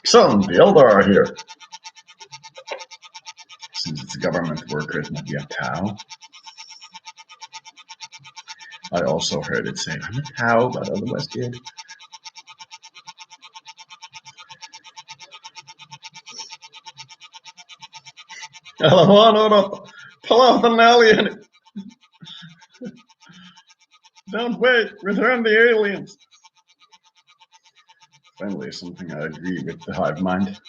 Son, the Eldar are here. Since it's a government worker, it might be a cow. I also heard it say, I'm a cow, but otherwise good. No, pull out an alien! Don't wait, return the aliens! Finally, something I agree with the hive mind.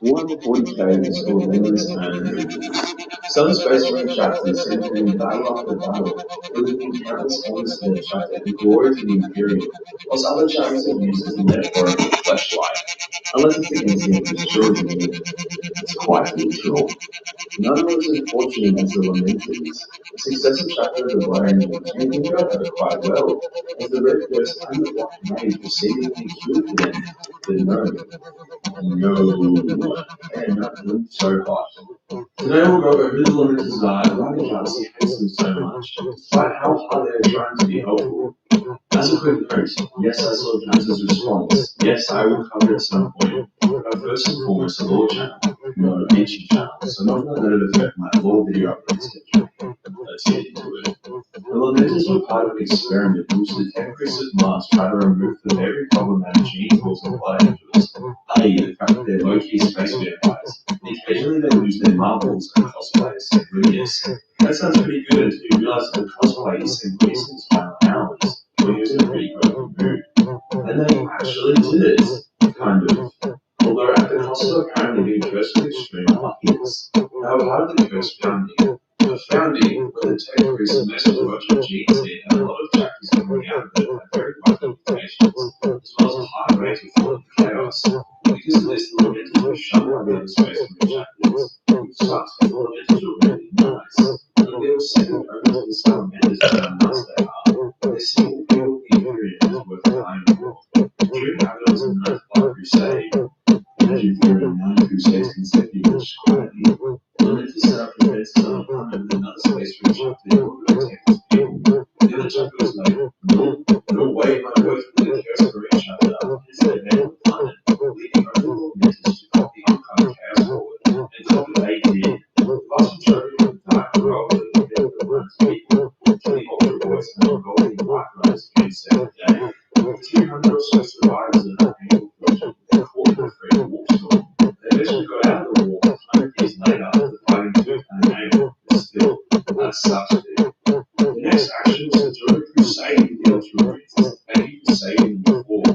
More than 40 characters scored numerous time. Some space marine chapters centering in battle after battle, including countless honors in the chapter and glory to the Imperium, whilst other chapters are used as a metaphorical fleshlight. Unless it's against the Emperor's children, it's quite literal. None were as unfortunate as the Lamenters. The successive chapter of the Blaring didn't go over quite well, as the Red First and the Black Mage were seemingly cured for them. But no, and not them so hot. Today we'll go over who the Lamenters are and why the galaxy hates them so much, despite how hard they are trying to be helpful. As a quick note, yes, I saw James's response. Yes, I will cover it at some point. But first and foremost, a lore channel, not a teaching channel, so not that it affect my lore video upload schedule. Let's get into it. The Lamenters were part of an experiment in which the tech priests of Mars tried to remove the very problematic gene pools of blood angels, i.e. the fact that they're low-key space vampires. Occasionally they lose their marbles and cosplay as Sabrius. That sounds pretty good until you realize that the cosplay is Sabrius in his final hours, when he was in a pretty good mood. And they actually did it, kind of. Although at the cost of apparently being cursed with extreme unluckiness. However, part of the curse founding, where the tech priests messed with a bunch of genes here, and a lot of chapters coming out of it had very high limitations, as well as a high rate of falling chaos. Because of this, the Lamenters were shunned by the other space marine chapters, which sucks because the Lamenters were really nice. They were second only to the Salamanders for how nice they are. They seem to feel the Imperium is worth dying for. During Abaddon's Ninth Blood Crusade, during 9 crusades consecutively, quietly, the Lamenters set up defenses on a planet with another space marine chapter in order to protect its people. The other chapter was like, no way am I working with the Chaos Marine chapter, instead they were the planet, leading over the Lamenters to copy Uncut Chaos forward, and copy they did. The vast majority of the Dark World that they did with the planet's people, to the Ultra Boys and the Golden White Riders again saved the day. 200 or so survivors in a painful project with the core of the Great War Storm. They eventually got out of the war 100 years later after fighting tooth and nail, but still, that sucks, dude. The next action was to join the crusade with the Ultramarines. Thank you for saving them before.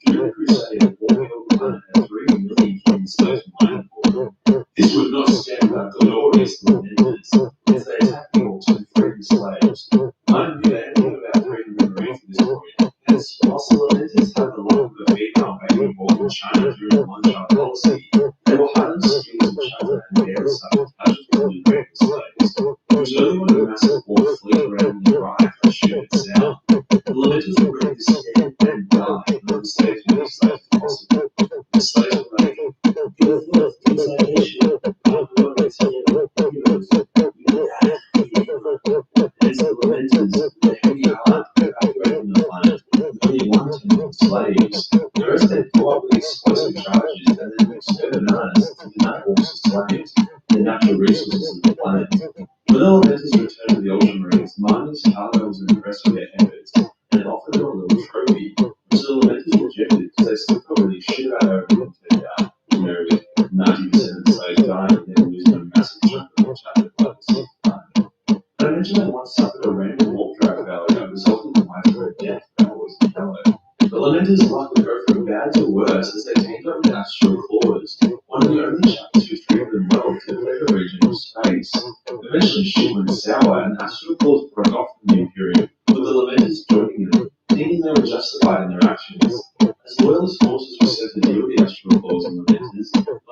During the crusade, the war-killed planet had 3 million human slaves mining for them. This would not stand without glorious Lamenters, as they attacked the orcs and freed the slaves. I don't think anything about freedom and Marines at this point. Hence, whilst the Lamenters had the look of a female baby born in China during the one-child policy, they were hardened skills in China and barely sabotaged the new slaves. It was early when a massive war fleet around the right to shoot it down. The Lamenters were ready to escape and die, and the slaves were as slaves as possible. The slaves were like, good luck, consolidation. I'm going to tell you, heroes, Hence the Lamenters, the heavy heart, evacuated from the planet, with only 1/10 slaves. The rest they blew up with explosive charges and then exterminated to the natural slaves, the natural resources of the planet. When the Lamenters returned to the Ultramarines, Martin's cargo was impressed with their efforts and offered them a little trophy, which the Lamenters rejected because they still couldn't really shit about how everything turned out. With 90% of the slaves dying and then losing a massive chunk of the chapter by the sixth time. I mentioned that once suffered a random warp drive failure, resulting in widespread death that was the fellow. The Lamenters' luck would go from bad to worse as they teamed up with Astral Claws, one of the only chapters who treated them well to clear the region of space. Eventually shit went sour and Astral Claws broke off from the Imperium, with the Lamenters joining them, thinking they were justified in their actions. As Loyalist forces were set to deal with the Astral Claws and the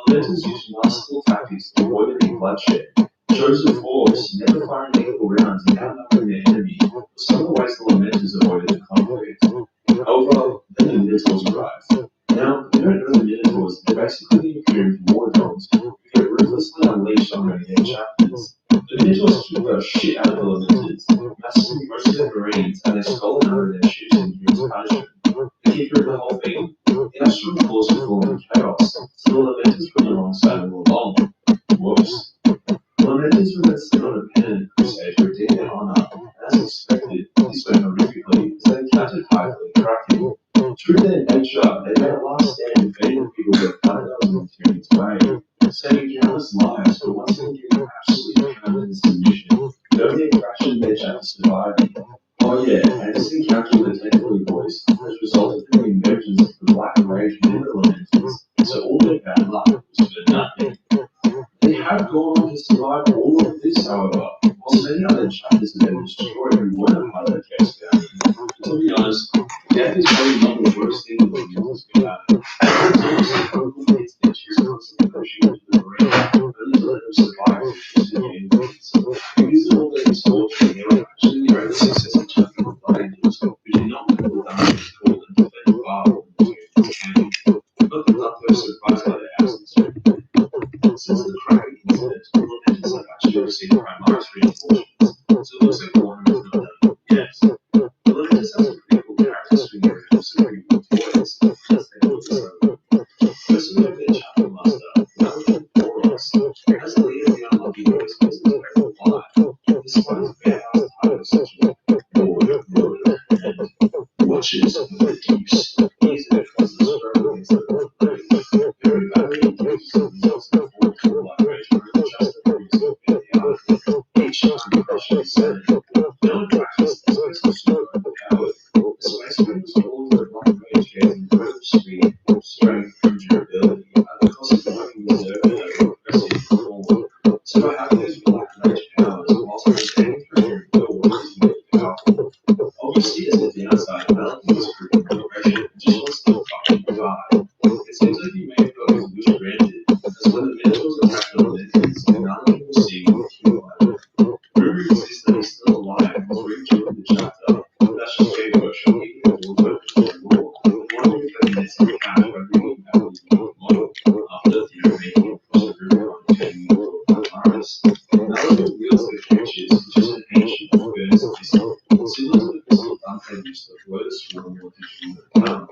Lamenters used masterful tactics to avoid any bloodshed. Chosen 4 force, never firing equal rounds and outnumbering their enemy, was some of the ways the Lamenters avoided the conflict. However, then the Minotaurs arrived. Now, if you don't know the Minotaurs, they're basically the inferior war dogs who get ruthlessly unleashed on renegade chapters. The Minotaurs took the shit out of the Lamenters, massacring most of their marines, and they stole a number of their ships and used punishment. The kicker of the whole thing, the astral force was falling in chaos, so the Lamenters were alongside them all along. Whoops. The Lamenters were then sent on a penitent crusade to redeem their honor, and as expected, this went horrifically as they encountered Highly Kraken. True to their nature, they made a last stand defending the people who were paradise in Tyrion's way, saving countless lives, but once again getting absolutely hammered in submission, though they fractured their chapter surviving. Oh yeah, and this encounter with the Tentacly Boys has resulted in the emergence of the Black Rage within the Lamenters, so all their bad luck was for nothing. They have gone on to survive all of this, however, whilst many other chapters have been destroyed who weren't part of the case family. To be honest, death is probably not the worst thing that humans could happen. It's complicates the cheerfulness of pushing into the brain, only to let them survive through the games. Because of all their misfortune, they were actually the only successful chapter of the Angels, who did not know what damage was called and defended far from the game. Not that Luther was surprised by their absence. Since the Kraken incident, the Lamenters have actually received Primaris reinforcements, so it looks like Warren is not done. Yes, the Lamenters have some pretty cool characters swinging around some pretty cool toys, as they look so. First we have their chapter master, Malcolm Boros, as the leader of the unlucky boys who is very alive, despite his bare-house title such as Lord, and Watchers of the Deeps. He is a trusted struggle against the Lord. Very badly induced results in the form of life rage for just the previous of the each time crushing his sanity. No practice the special super overpowered. The Space Marines all of their life rage gains incredible speed, strength, and durability at the cost of working reserve and aggressive forward. So by having those black rage powers whilst maintaining through the war is really powerful. Obviously, as a downside, Malcolm is proven progression and just wants to fucking die. It seems like he may have got his wish granted, as when the Minotaurs attack the Lamenters, none of them will see him kill him. Rumor exists that he's still alive and was rejoined the chapter, but that's just game workshop keeping the door open for the war. I'm wondering if they did some cash by bringing back the model after the making it across the river on turning into a Primaris. Now that the wheels of the futures is just an ancient furnace pistol, similar to the pistol Dante used to blow the swarm with his human gun.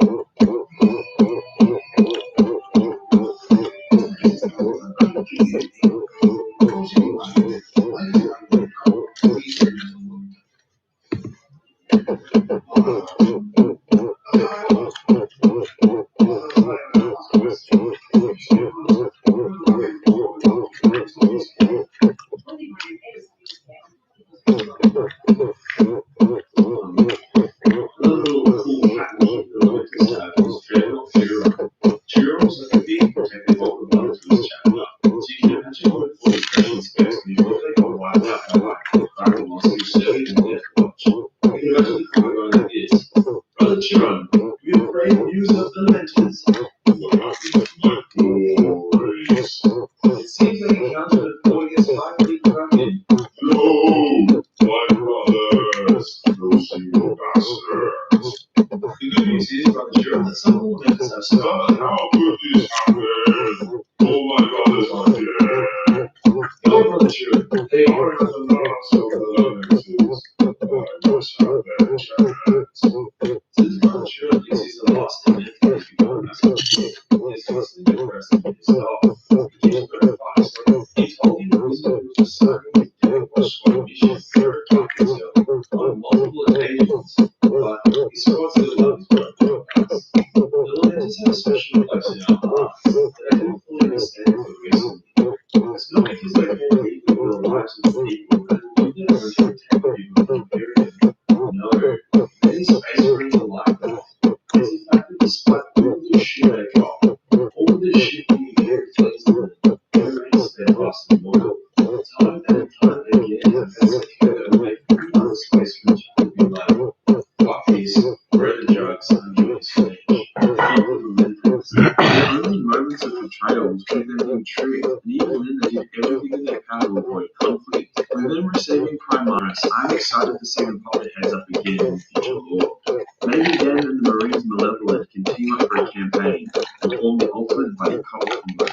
area, and even then they did everything in their power to avoid conflict. With them receiving Prime Minus, I'm excited to see them pop their heads up again in future lore. Maybe Dan and the Marines Malevolent can team up for a campaign and form the ultimate buddy cop combo.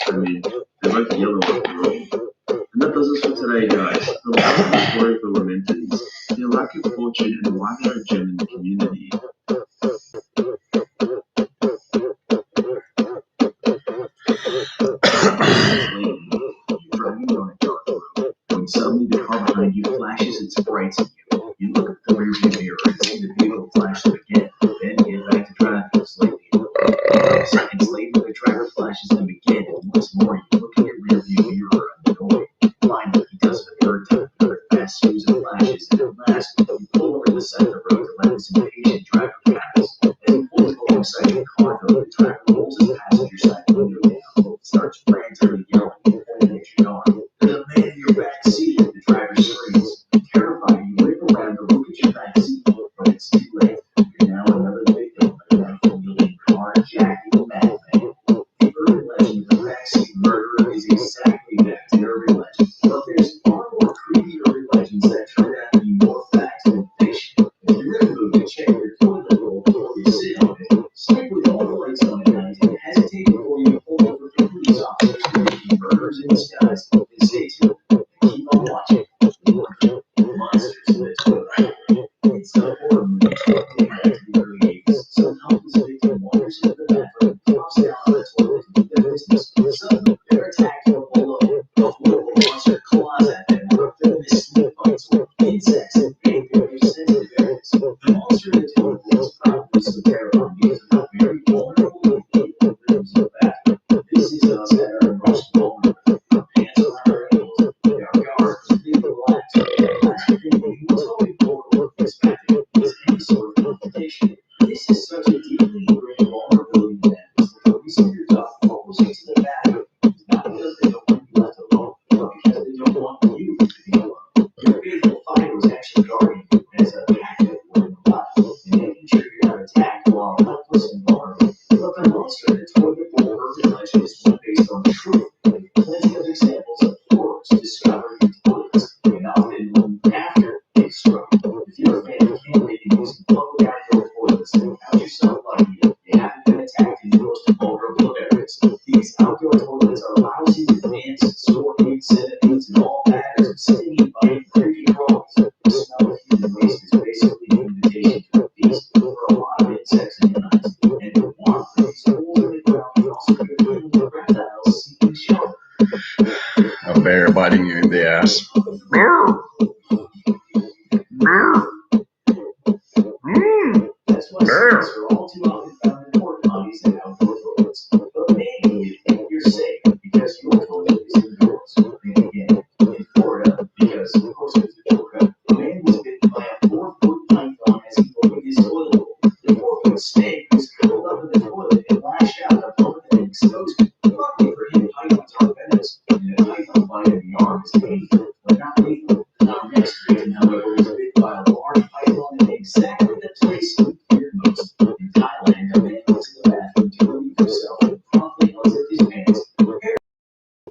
I mean, they're both yellow after all. And that does us for today, guys. The last of the story for Lamenters, their lack of fortune and why they're a gem in the community. You're driving down a dark road when suddenly the car behind you flashes its brights at you. You look at the rearview mirror and see the vehicle flash them again, then get back to traffic slightly. 5 seconds later, the driver flashes them again, and once more you look at your rearview mirror annoyed. Finally, he does it a third time, another fast series of flashes, and at last, you pull over to the side of the road to let this impatient driver pass. As he pulls alongside your car, though, the driver rolls his passenger side window down, starts frantically yelling, pointing at your car. There's a man in your back seat, the driver screams. Terrified, you whip around to look at your back seat, but it's too late. You're now another victim of a knife-wielding carjacking madman. The urban legend of the backseat murderer is exactly that, an urban legend. But there's far more creepy urban legends that turn out to be more facts than fiction. If you're in the mood to check your toilet bowl before you sit on it, sleep with all the lights on at night, and hesitate before you pull over for police officers who may be murderers in disguise, then stay tuned and keep on watching. Monsters in the Toilet. It's a horror movie dating back to the early 80s. Some helpless victim wanders into the bathroom, flops down on the toilet to do their business. Suddenly, they're attacked from below. A horrible monster claws at them, or venomous snake bites, or insects and anything their sensitive areas. The monster in the toilet is probably so terrifying because of how very vulnerable and painful it is in the bathroom. This is us at our most vulnerable. Our pants around our ankles, our guard completely relaxed. Last thing you totally forward expected is any sort of confrontation. This is such a deeply ingrained vulnerability that the police of your dog falls into the bathroom. Not because they don't want you left alone, but because they don't want you to be alone. Your faithful fighter is actually guarding you as a packet for your life, and making sure you're not attacked while helpless and vulnerable. But the monster in the toilet bowl urban legend is one based on the truth, with plenty of examples of horrors discovered in toilets, and often after they struck. If you're a fan of camping using public outdoor toilets, then count yourself lucky if you haven't been attacked in the most vulnerable areas. These outdoor toilets are lousy with ants, scorpions, centipedes, and all matters of stinging, biting, creepy crawlies. The smell of human waste is basically an invitation to a feast for a lot of insects and nuts. And the warmth of these holes in the ground can also be appealing to reptiles seeking shelter. A bear biting you in the ass. That's why snakes are all too often found in porta potties and outdoor toilets. But maybe you think you're safe because your toilet is indoors. Then again, in Florida, because of course it's Florida, a man was bitten by a 4-foot python as he opened his toilet bowl. The 4-foot snake was curled up in the toilet and lashed out above it and exposed it. Luckily for him, pythons are venomous, and a python bite in the arm is painful, but not lethal. Our next victim, however, was bitten by a large python in exactly the place he feared most. In Thailand, a man went to the bathroom to relieve himself and promptly unzipped his pants, prepared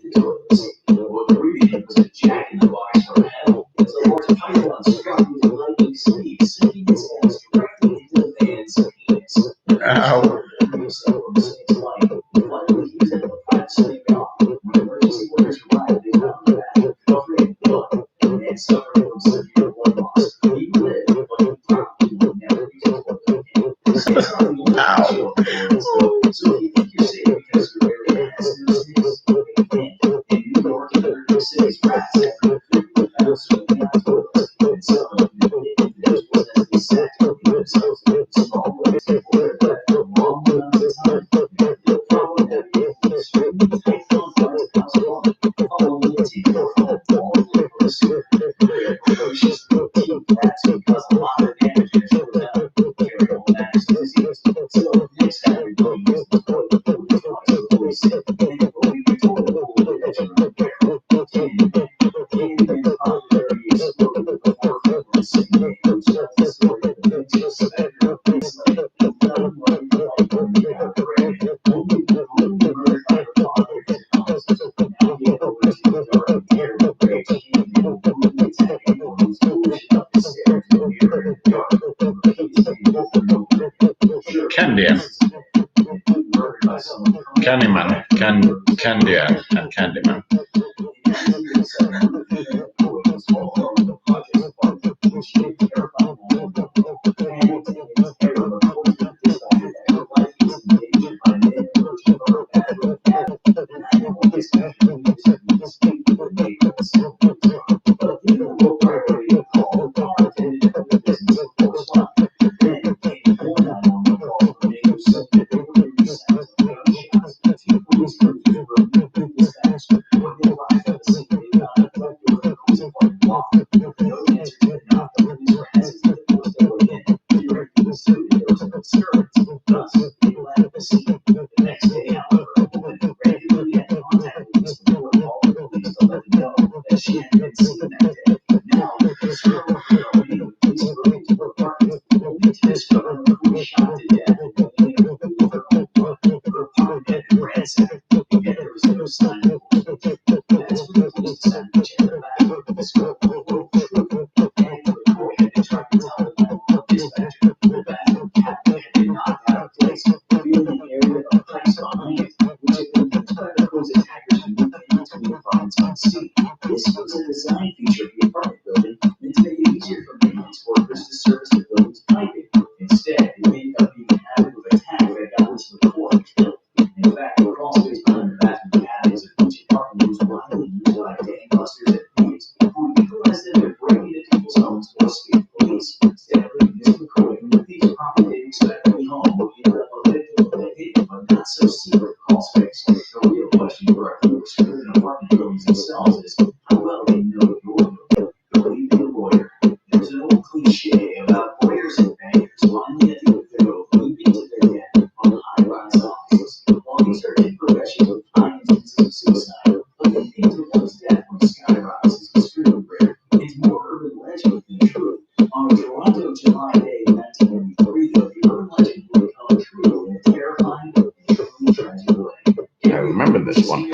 the toilet seat. What greeted him was a jack-in-the-box from hell, as a large python struck him with lightning speed, sinking its hands directly into the man's penis. Ow. Himself from the snake's life, luckily he was able to fight the snake off. When emergency workers arrived, they found the bathroom covered in blood. The man suffered from severe blood loss. He lived, but he probably would never use his blood again. Snakes are the only issue of the toilets, though. So if you think you're safe because your area has no snakes, you can't. In New York and other big cities, rats have been frequently found swimming out toilets, and some of them have been individuals as they sat to clean themselves. Small waves can hold their breath for long amounts of time. The problem that we have extremely tight confines of house water, following the teeth or home wall of the sewer. They're ferocious little teeth rats can cause a lot of damage in a short time, carry all matters of disease. So next time you're going to use the toilet, do it twice before you sit, and avoid the toilet bowl that you're unaware. Candyman's popularity exploded with the horror film Singing, which tells the story of the vengeful specter of Iceland, who fell in love with life when he got pregnant, only to be brutally murdered by her father and his Candy and Candyman. I remember this one.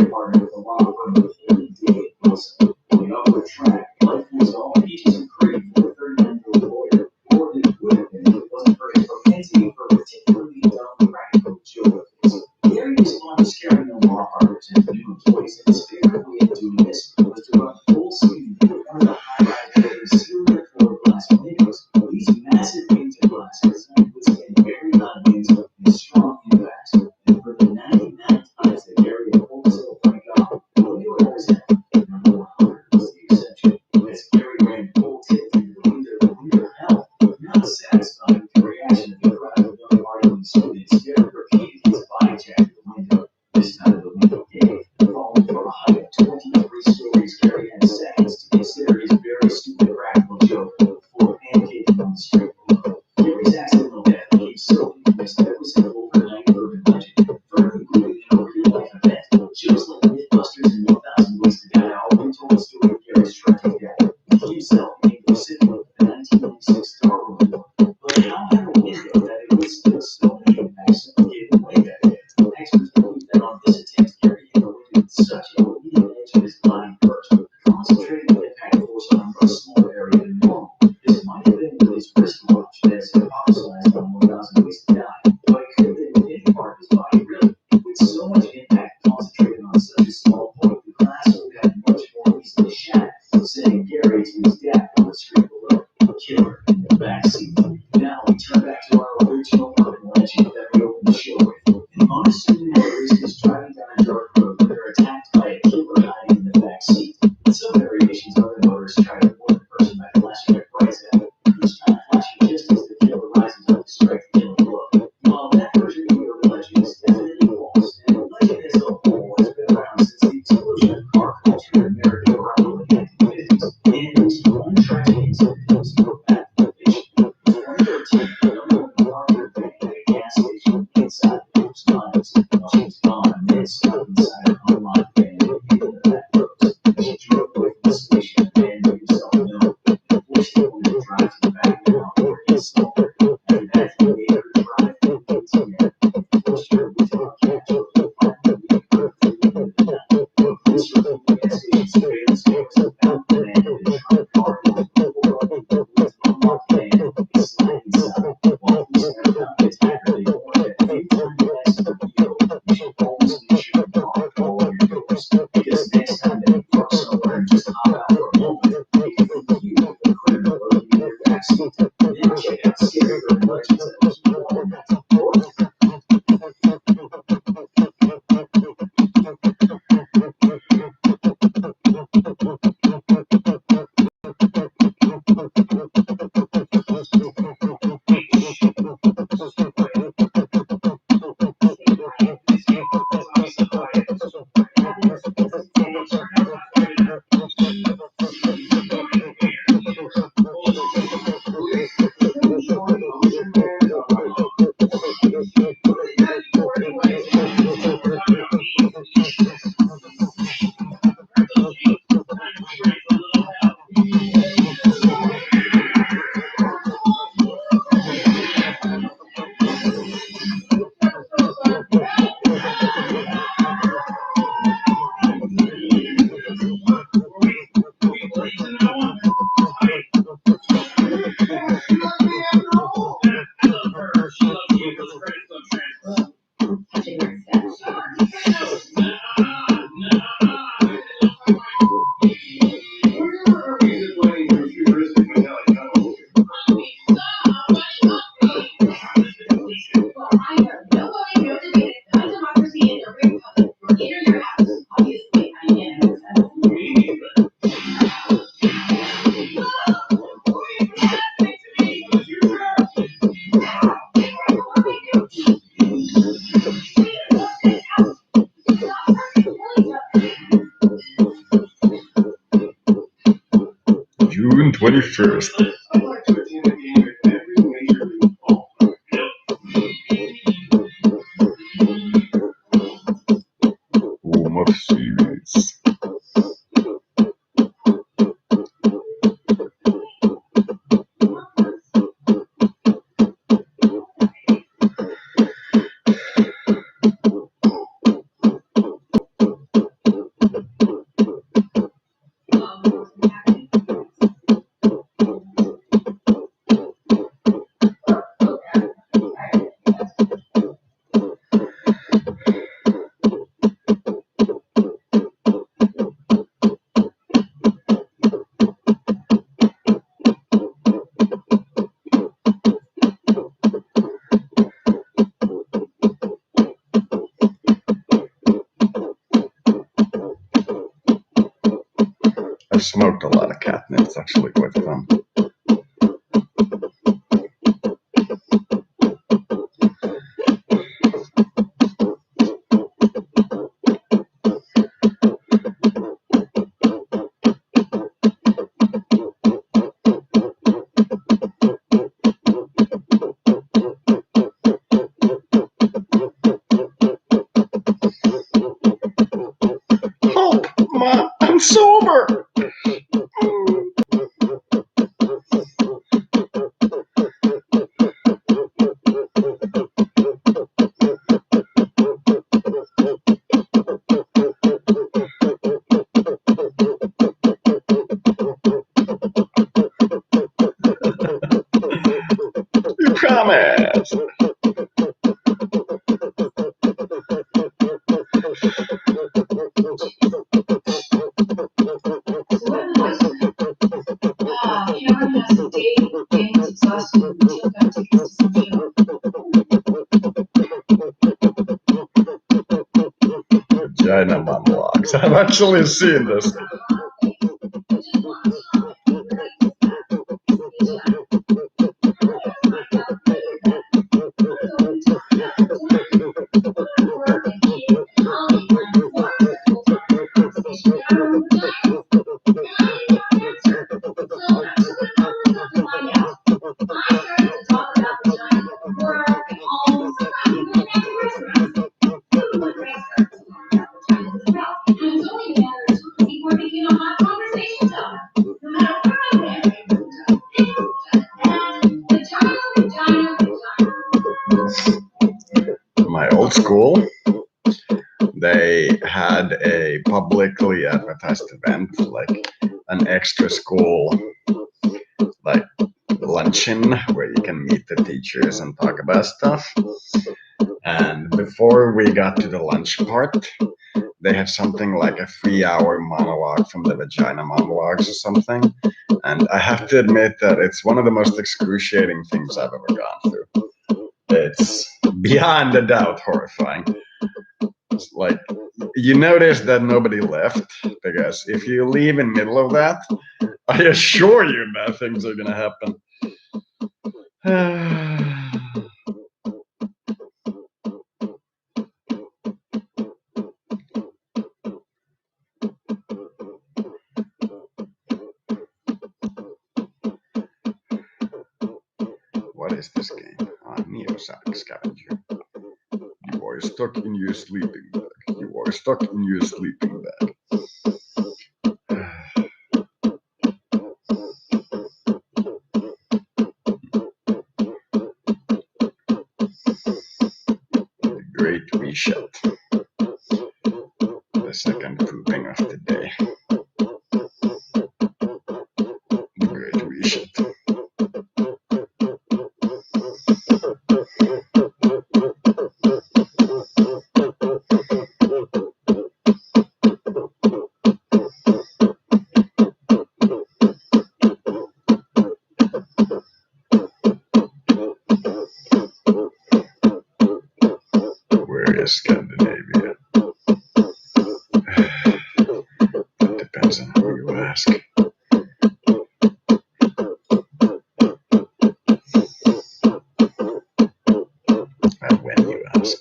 June 21st. Home of series. I've smoked a lot of catnip. It's actually quite fun. Help! Mom, I'm sober! You promise! Vagina monologues. I've actually seen this. My old school, they had a publicly advertised event, like an extra school, like luncheon, where you can meet the teachers and talk about stuff. And before we got to the lunch part, they had something like a 3-hour monologue from the vagina monologues or something. And I have to admit that it's one of the most excruciating things I've ever gone through. It's beyond a doubt horrifying. It's like, you notice that nobody left, because if you leave in the middle of that, I assure you bad things are gonna happen. is this game? Neo Scavenger. You are stuck in your sleeping bag. You are stuck in your sleeping bag. The Great Reset. The second pooping of the day. The Great Reset. Where is Scandinavia? That depends on who you ask. And when you ask.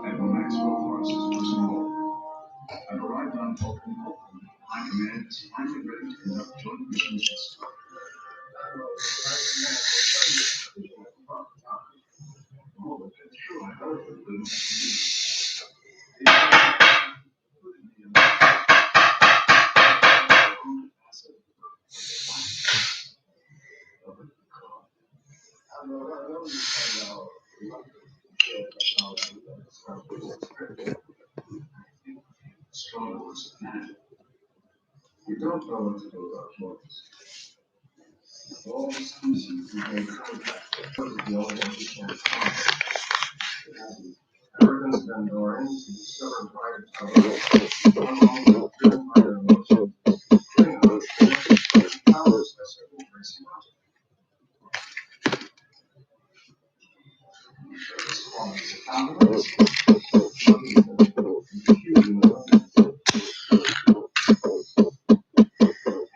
And when Maxwell forces was I arrived on Vulcan. My command is finally ready to conduct joint missions. Strong words of magic. We don't know what to do about joints. All the species we made contact with the only one we can't find. Arrogance and ignorance and stubborn pride of power, driven by their emotions, bring out powerlessness of embracing logic. This quality of powerless, confusion of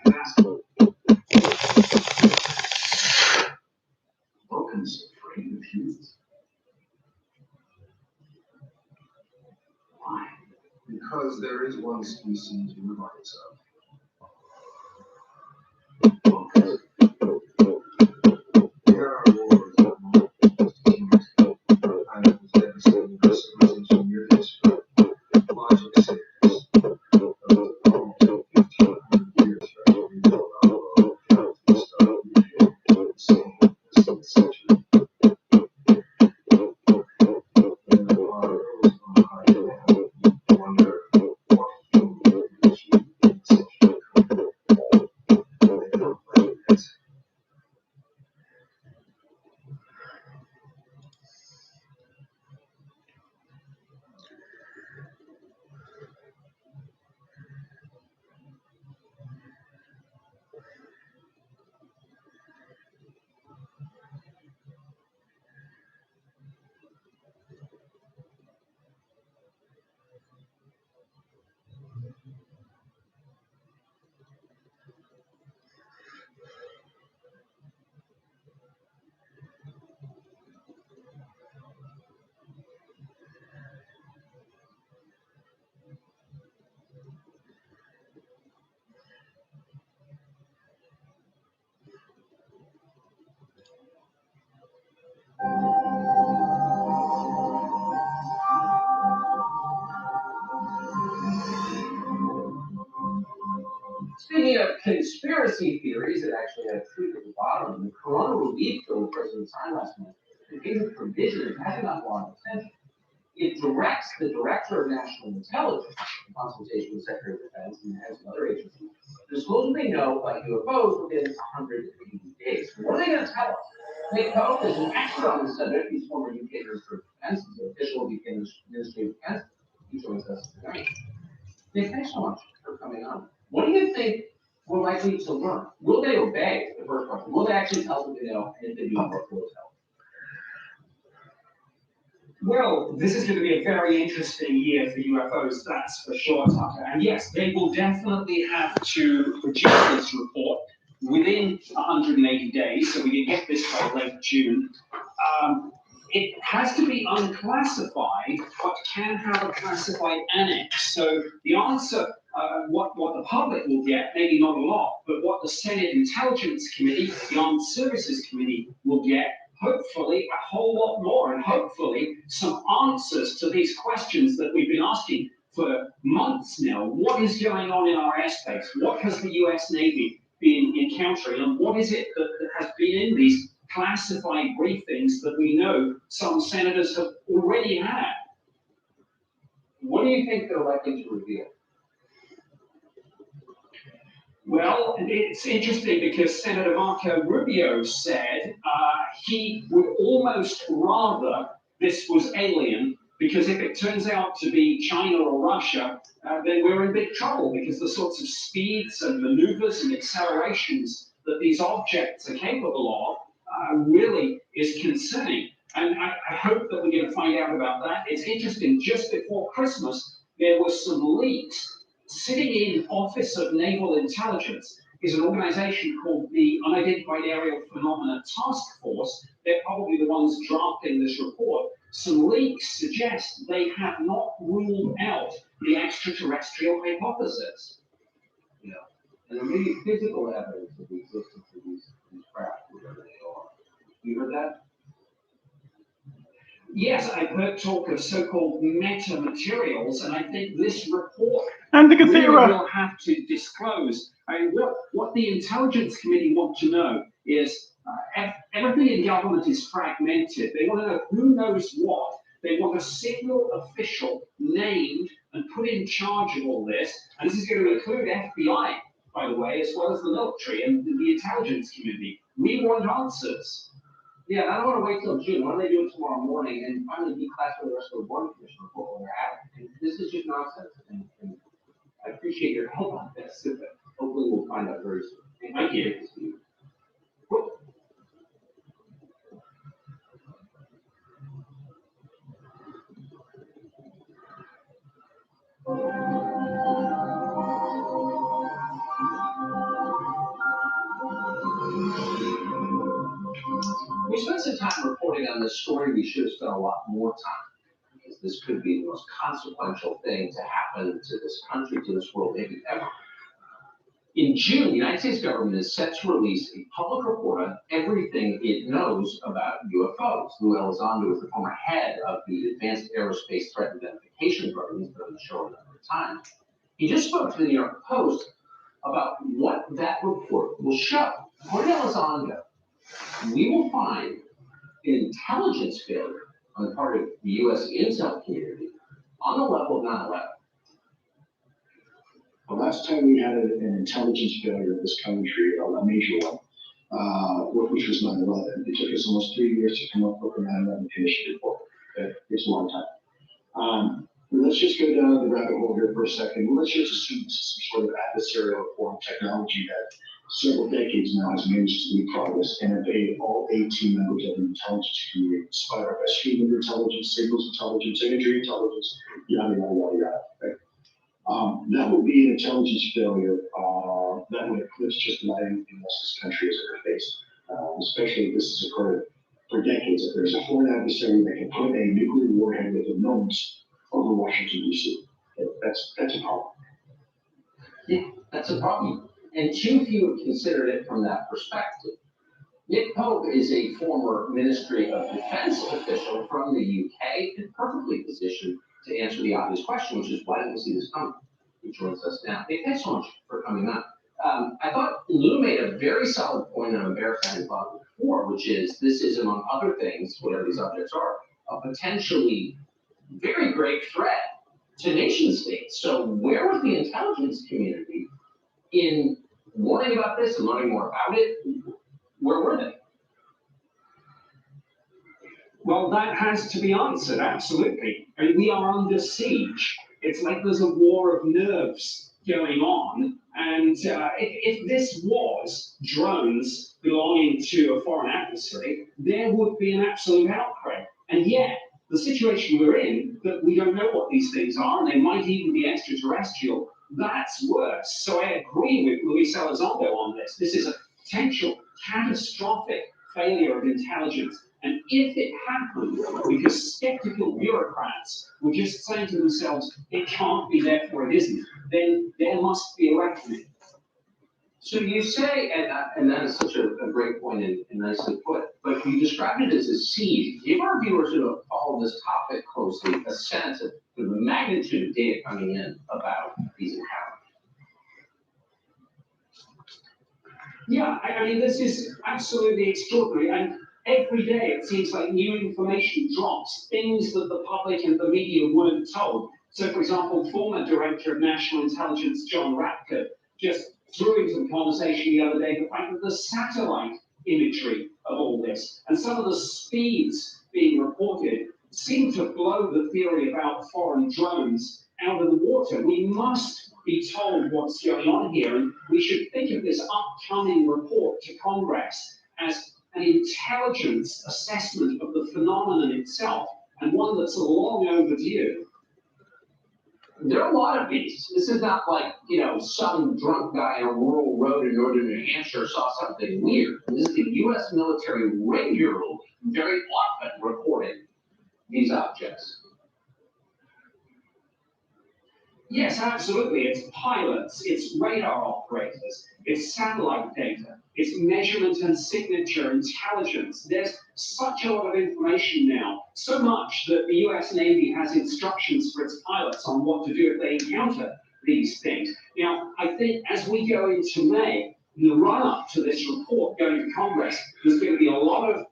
and asking. Vulcan's afraid of humans. Why? Because there is one species who reminds of. Vulcans. There are wars that just humans. Kind of devastating for civilization year history. Logic says. Of all 1,500 years after we built our world, we started the same as the century. And the water was on high land. Wonder what human could achieve in such a country. They don't like it. Speaking of conspiracy theories that actually have truth at the bottom, the corona relief bill the president signed last month contains a provision that hasn't gotten a lot of attention. It directs the Director of National Intelligence, in consultation with the Secretary of Defense and heads of other agencies, to disclose what they know about UFOs within 180 days. What are they going to tell us? Nick Pope is an expert on this subject. He's former UK Minister of Defense. He's the official of the UK Ministry of Defense. He joins us tonight. Nick, thanks so much for coming on. What do you think we're likely to learn? Will they obey? The first question. Will they actually tell us what they know? And if they do, what will they tell? Well, this is going to be a very interesting year for UFOs, that's for sure, Tucker. And yes, they will definitely have to produce this report within 180 days, so we can get this by late June. It has to be unclassified, but can have a classified annex. So the answer, what the public will get, maybe not a lot, but what the Senate Intelligence Committee, the Armed Services Committee will get, hopefully a whole lot more, and hopefully some answers to these questions that we've been asking for months now, what is going on in our airspace? What has the US Navy been encountering, and what is it that has been in these classified briefings that we know some senators have already had? What do you think they're likely to reveal? Well, it's interesting because Senator Marco Rubio said he would almost rather this was alien, because if it turns out to be China or Russia, then we're in big trouble, because the sorts of speeds and maneuvers and accelerations that these objects are capable of really is concerning. And I hope that we're going to find out about that. It's interesting, just before Christmas, there were some leaks. Sitting in Office of Naval Intelligence is an organization called the Unidentified Aerial Phenomena Task Force. They're probably the ones drafting this report. Some leaks suggest they have not ruled out the extraterrestrial hypothesis. Yeah. And there may be physical evidence of the existence of these craft, whatever they are. You heard that? Yes, I've heard talk of so-called metamaterials, and I think this report And the really Cathedral. will have to disclose. I mean, what the Intelligence Committee want to know is everything in government is fragmented. They want to know who knows what. They want a single official named and put in charge of all this, and this is going to include FBI, by the way, as well as the military and the Intelligence Community. We want answers. Yeah, I don't want to wait till June. Why don't they do it tomorrow morning and finally declassify the rest of the board commission report when they're at it? This is just nonsense, and I appreciate your help on this. Hopefully we'll find out very soon. Thank you. We spent some time reporting on this story. We should have spent a lot more time, because this could be the most consequential thing to happen to this country, to this world, maybe ever. In June, the United States government is set to release a public report on everything it knows about UFOs. Lou Elizondo is the former head of the Advanced Aerospace Threat Identification Program. He's been on the show a number of times. He just spoke to the New York Post about what that report will show. According to Elizondo, we will find an intelligence failure on the part of the U.S. intel community on the level of 9/11. The last time we had an intelligence failure in this country, a major one, which was 9/11, it took us almost 3 years to come up with a 9/11 commission report. Okay? It's a long time. Let's just go down the rabbit hole here for a second. Let's just assume this is some sort of adversarial form of technology that several decades now has managed to make progress and evade all 18 members of the intelligence community, despite our best human intelligence, signals intelligence, imagery intelligence, yada, yada, yada, yada. Right? That would be an intelligence failure that would eclipse just about anything else this country has ever faced, especially if this has occurred for decades. If there's a foreign adversary that can put a nuclear warhead within moments over Washington, D.C., that's a problem. Yeah, that's a problem. And too few have considered it from that perspective. Nick Pope is a former Ministry of Defense official from the UK and perfectly positioned to answer the obvious question, which is, why didn't we see this coming? He joins us now. Hey, thanks so much for coming on. I thought Lou made a very solid point on embarrassed hadn't thought before, which is this is, among other things, whatever these objects are, a potentially very great threat to nation states. So where was the intelligence community in warning about this and learning more about it? Where were they? Well, that has to be answered, absolutely. I mean, we are under siege. It's like there's a war of nerves going on. And if this was drones belonging to a foreign adversary, there would be an absolute outcry. And yet, the situation we're in, that we don't know what these things are, and they might even be extraterrestrial, that's worse. So I agree with Luis Elizondo on this. This is a potential catastrophic failure of intelligence. And if it happened, because skeptical bureaucrats were just saying to themselves, it can't be, therefore it isn't, then there must be a reckoning. So you say, and that is such a great point and nicely put, but you described it as a siege. Give our viewers who have followed this topic closely a sense of the the magnitude of data coming in about these encounters. Yeah, I mean, this is absolutely extraordinary. And every day it seems like new information drops, things that the public and the media weren't told. So, for example, former Director of National Intelligence John Ratcliffe just threw into the conversation the other day the fact that the satellite imagery of all this and some of the speeds being reported seem to blow the theory about foreign drones out of the water. We must be told what's going on here, and we should think of this upcoming report to Congress as an intelligence assessment of the phenomenon itself, and one that's long overdue. There are a lot of these. This is not like, some drunk guy on a rural road in northern New Hampshire saw something weird. This is the U.S. military regularly, very often reporting these objects. Yes, absolutely. It's pilots, it's radar operators, it's satellite data, it's measurement and signature intelligence. There's such a lot of information now, so much that the US Navy has instructions for its pilots on what to do if they encounter these things. Now, I think as we go into May, the run-up to this report going to Congress, there's going to be a lot of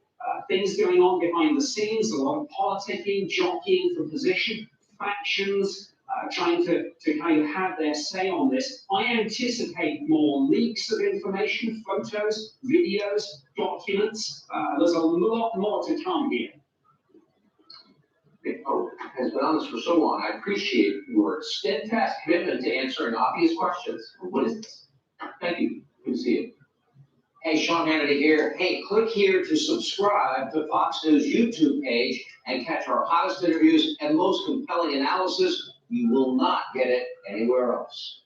things going on behind the scenes, a lot of politicking, jockeying for position, factions, trying to kind of have their say on this. I anticipate more leaks of information, photos, videos, documents. There's a lot more to come here. Oh, has been on this for so long. I appreciate your steadfast commitment to answering obvious questions. What is this? Thank you. Good to see you. Hey, Sean Hannity here. Hey, click here to subscribe to Fox News YouTube page and catch our hottest interviews and most compelling analysis. You will not get it anywhere else.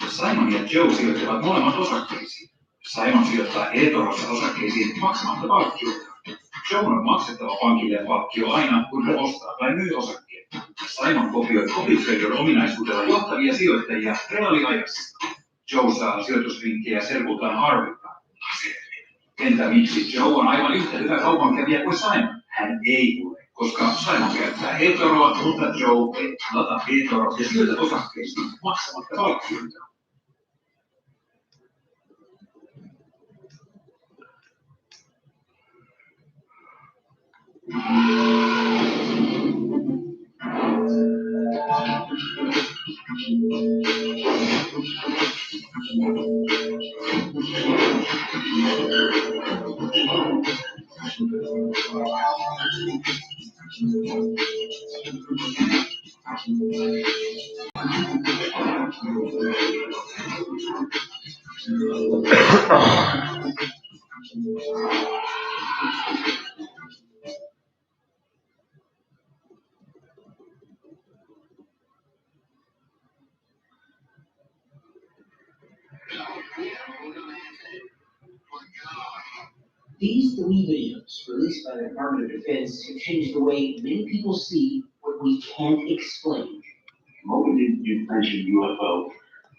Simon ja Joe sijoittivat molemmat osakkeisiin. Simon sijoittaa eTorossa osakkeisiin maksamatta palkkiota. Joe on maksettava pankille palkkio aina, kun hän ostaa tai myy osakkeen. Simon kopioi CopyTrader ominaisuudella johtavia sijoittajia reaaliajassa. Joe saa sijoitusvinkkejä serkultaan Harvilta. Entä miksi Joe on aivan yhtä hyvä kaupankävijä kuin Simon? Hän ei ole, koska Simon käyttää eToroa, mutta Joe ei lata eToro ja sijoita osakkeisiin maksamatta palkkioita. These 3 videos released by the Department of Defense have changed the way many people see what we can't explain. The moment you mention UFO,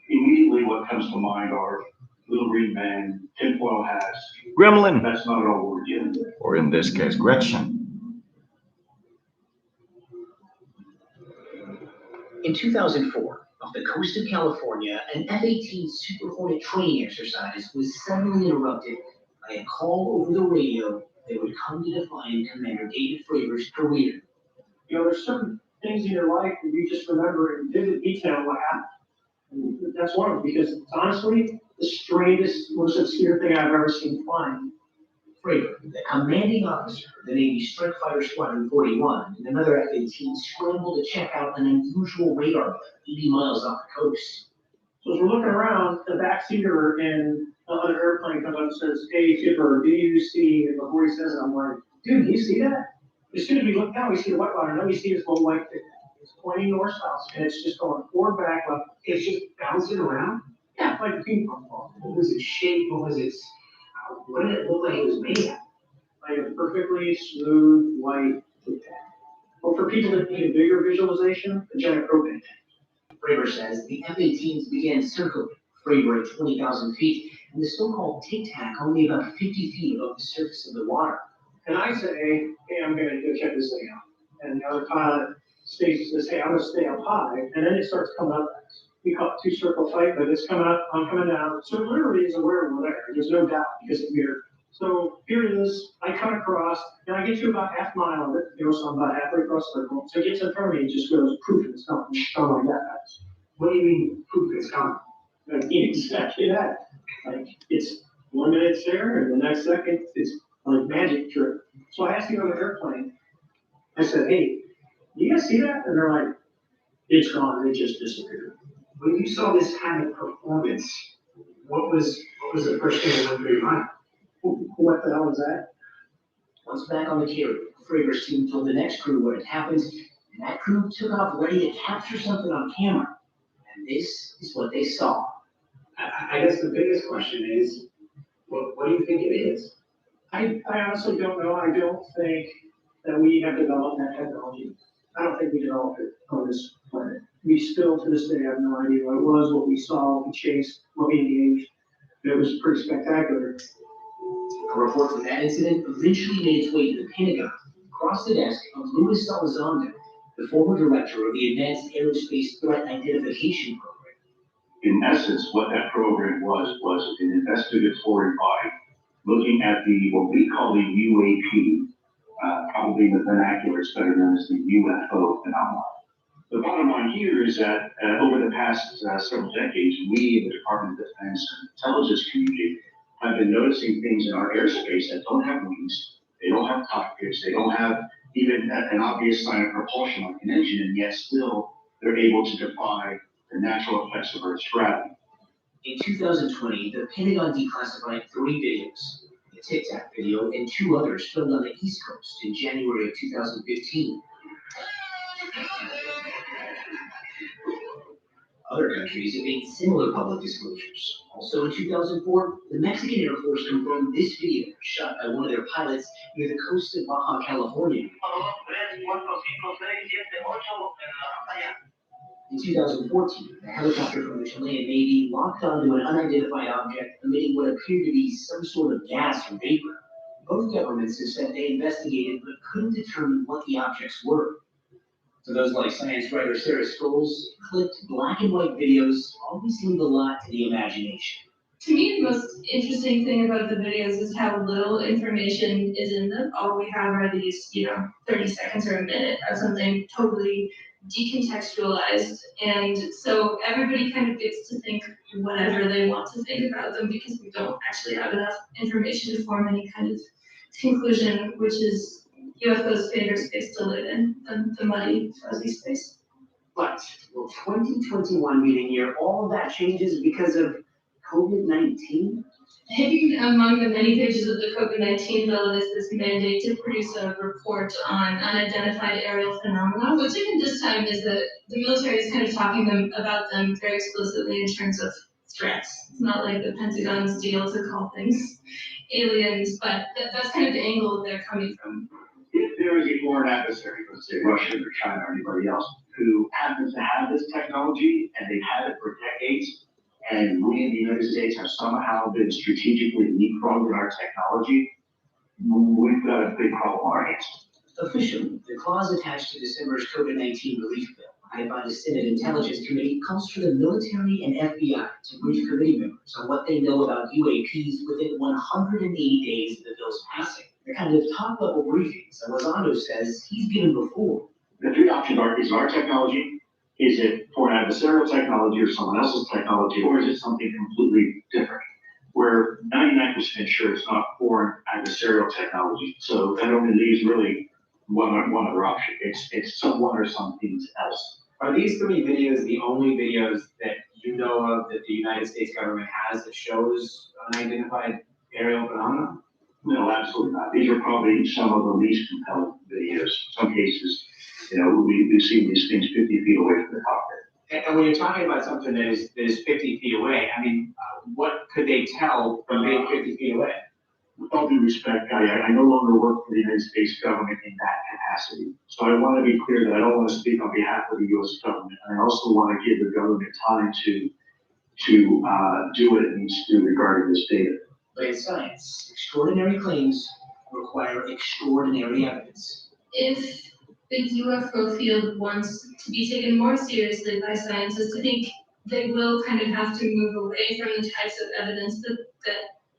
immediately what comes to mind are little green men, tinfoil hats. Gremlin, That's not at all what we're dealing with. or in this case, Gretchen. In 2004, off the coast of California, an F-18 Super Hornet training exercise was suddenly interrupted by a call over the radio that would come to define Commander David Fravor's career. There's certain things in your life that you just remember in vivid detail what happened. And that's one of them, because it's honestly the strangest, most obscure thing I've ever seen flying. Fravor, the commanding officer of the Navy Strike Fighter Squadron 41, and another F-18 scrambled to check out an unusual radar blip 80 miles off the coast. So as we're looking around, the backseater in another airplane comes up and says, "Hey, Skipper, do you see?" And before he says it, I'm like, "Dude, do you see that?" As soon as we look down, we see the white line, and then we see this little white thing. It's pointing north-south, and it's just going forward, back, left. It's just bouncing around. Yeah, like a ping pong ball. What was its shape? What was its... What did it look like it was made of? Like a perfectly smooth white tic tac. Well, for people that need a bigger visualization, a giant propane tank. Fravor says the F-18s began circling Fravor at 20,000 feet, and the so-called Tic Tac only about 50 feet above the surface of the water. And I say, hey, I'm gonna go check this thing out. And the other pilot stays says, hey, I'm gonna stay up high, and then it starts coming up. We call it two-circle fight, but it's coming up, I'm coming down. So literally is aware we're there. There's no doubt because of here. So here it is. I come across, and I get to about half mile of it. So I'm about halfway across the circle. So it gets in front of me and just goes poof, and it's not like that. What do you mean, poof, it's gone? Like, exactly that. Like, it's 1 minute it's there, and the next second it's like magic trick. So I asked the other airplane, I said, hey, you guys see that? And they're like, it's gone, it just disappeared. When you saw this kind of performance, what was the first thing that went through your mind? What the hell is that? Once back on the carrier, Frager's team told the next crew what had happened, and that crew took off ready to capture something on camera. And this is what they saw. I guess the biggest question is, what do you think it is? I honestly don't know. I don't think that we have developed that technology. I don't think we developed it on this planet. We still, to this day, have no idea what it was, what we saw, what we chased, what we engaged. It was pretty spectacular. A report from that incident eventually made its way to the Pentagon, across the desk of Louis Elizondo, the former director of the Advanced Aerospace Threat Identification Program. In essence, what that program was an investigatory body looking at what we call the UAP, probably the vernacular is better known as the UFO phenomenon. The bottom line here is that over the past several decades, we in the Department of Defense and intelligence community have been noticing things in our airspace that don't have wings, they don't have cockpits, they don't have even an obvious sign of propulsion like an engine, and yet still they're able to defy the natural effects of Earth's gravity. In 2020, the Pentagon declassified 3 videos, the Tic Tac video and 2 others filmed on the East Coast in January of 2015. Other countries have made similar public disclosures. Also in 2004, the Mexican Air Force confirmed this video shot by one of their pilots near the coast of Baja California. In 2014, a helicopter from the Chilean Navy locked onto an unidentified object emitting what appeared to be some sort of gas or vapor. Both governments have said they investigated but couldn't determine what the objects were. To those like science writer Sarah Scholes, clipped black and white videos always leave a lot to the imagination. To me, the most interesting thing about the videos is how little information is in them. All we have are these, 30 seconds or a minute of something totally decontextualized. And so everybody kind of gets to think whatever they want to think about them because we don't actually have enough information to form any kind of conclusion, which is UFO's favorite space to live in, the muddy, fuzzy space. But will 2021 be the year all of that changes because of COVID-19? Hidden among the many pages of the COVID-19 bill is this mandate to produce a report on unidentified aerial phenomena. What's different this time is that the military is kind of talking about them very explicitly in terms of threats. It's not like the Pentagon's deal to call things aliens, but that's kind of the angle they're coming from. If there is a foreign adversary, let's say Russia or China or anybody else, who happens to have this technology and they've had it for decades, and we in the United States have somehow been strategically leapfrogging our technology, we've got a big problem on our hands. Officially, the clause attached to December's COVID-19 relief bill, provided by the Senate Intelligence Committee, calls for the military and FBI to brief committee members on what they know about UAPs within 180 days of the bill's passing. The kind of top-level briefings Elizondo says he's given before. The 3 options are, is it our technology? Is it foreign adversarial technology or someone else's technology, or is it something completely different? We're 99% sure it's not foreign adversarial technology, so that only leaves really one other option. It's someone or something else. Are these 3 videos the only videos that you know of that the United States government has that shows unidentified aerial phenomena? No, absolutely not. These are probably some of the least compelling videos. In some cases, we've seen these things 50 feet away from the cockpit. And when you're talking about something that is 50 feet away, I mean, what could they tell from being 50 feet away? With all due respect, I no longer work for the United States government in that capacity. So I want to be clear that I don't want to speak on behalf of the U.S. government. And I also want to give the government time to to do what it needs to do regarding this data. But in science, extraordinary claims require extraordinary evidence. If the UFO field wants to be taken more seriously by scientists, I think they will kind of have to move away from the types of evidence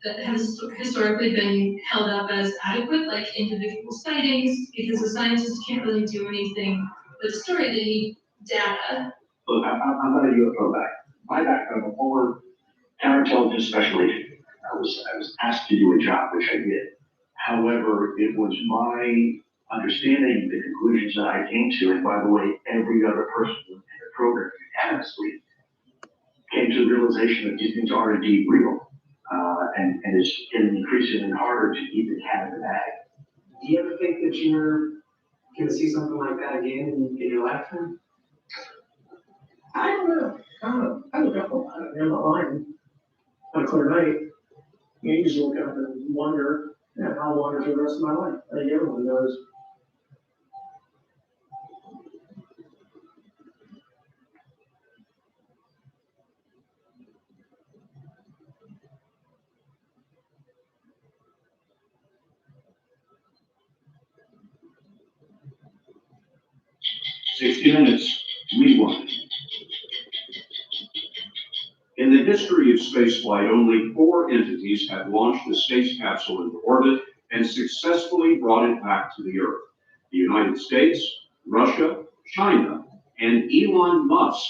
that has historically been held up as adequate, like individual sightings, because the scientists can't really do anything with the story. They need data. Look, I'm not a UFO guy. My background, I'm a former counterintelligence special agent. I was asked to do a job, which I did. However, it was my understanding, the conclusions that I came to, and by the way, every other person in the program unanimously came to the realization that these things are indeed real. And it's getting increasingly harder to keep the cat in the bag. Do you ever think that you're gonna see something like that again in your lifetime? I don't know. I look up a lot. I'm not lying. On a clear night, you just look up and wonder, how I'll wander for the rest of my life. I think everyone knows. Minutes, rewind. In the history of spaceflight, only 4 entities have launched a space capsule into orbit and successfully brought it back to the Earth: the United States, Russia, China, and Elon Musk.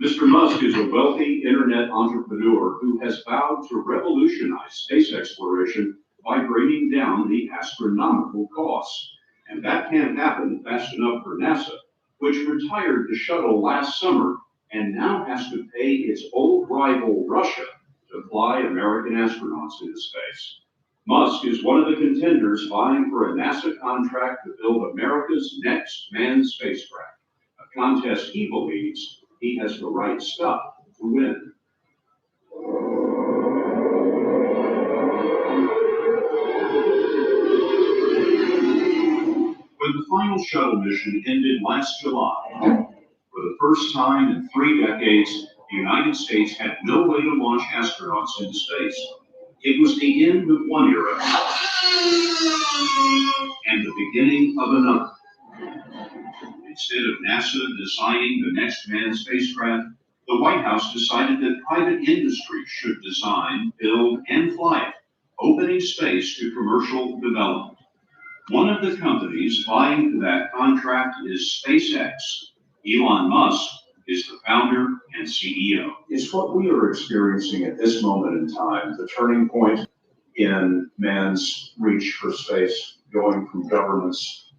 Mr. Musk is a wealthy internet entrepreneur who has vowed to revolutionize space exploration by bringing down the astronomical costs. And that can't happen fast enough for NASA, which retired the shuttle last summer and now has to pay its old rival Russia to fly American astronauts into space. Musk is one of the contenders vying for a NASA contract to build America's next manned spacecraft, a contest he believes he has the right stuff to win. When the final shuttle mission ended last July, for the first time in 3 decades, the United States had no way to launch astronauts into space. It was the end of one era and the beginning of another. Instead of NASA designing the next manned spacecraft, the White House decided that private industry should design, build, and fly it, opening space to commercial development. One of the companies vying for that contract is SpaceX. Elon Musk is the founder and CEO. It's what we are experiencing at this moment in time, the turning point in man's reach for space, going from governments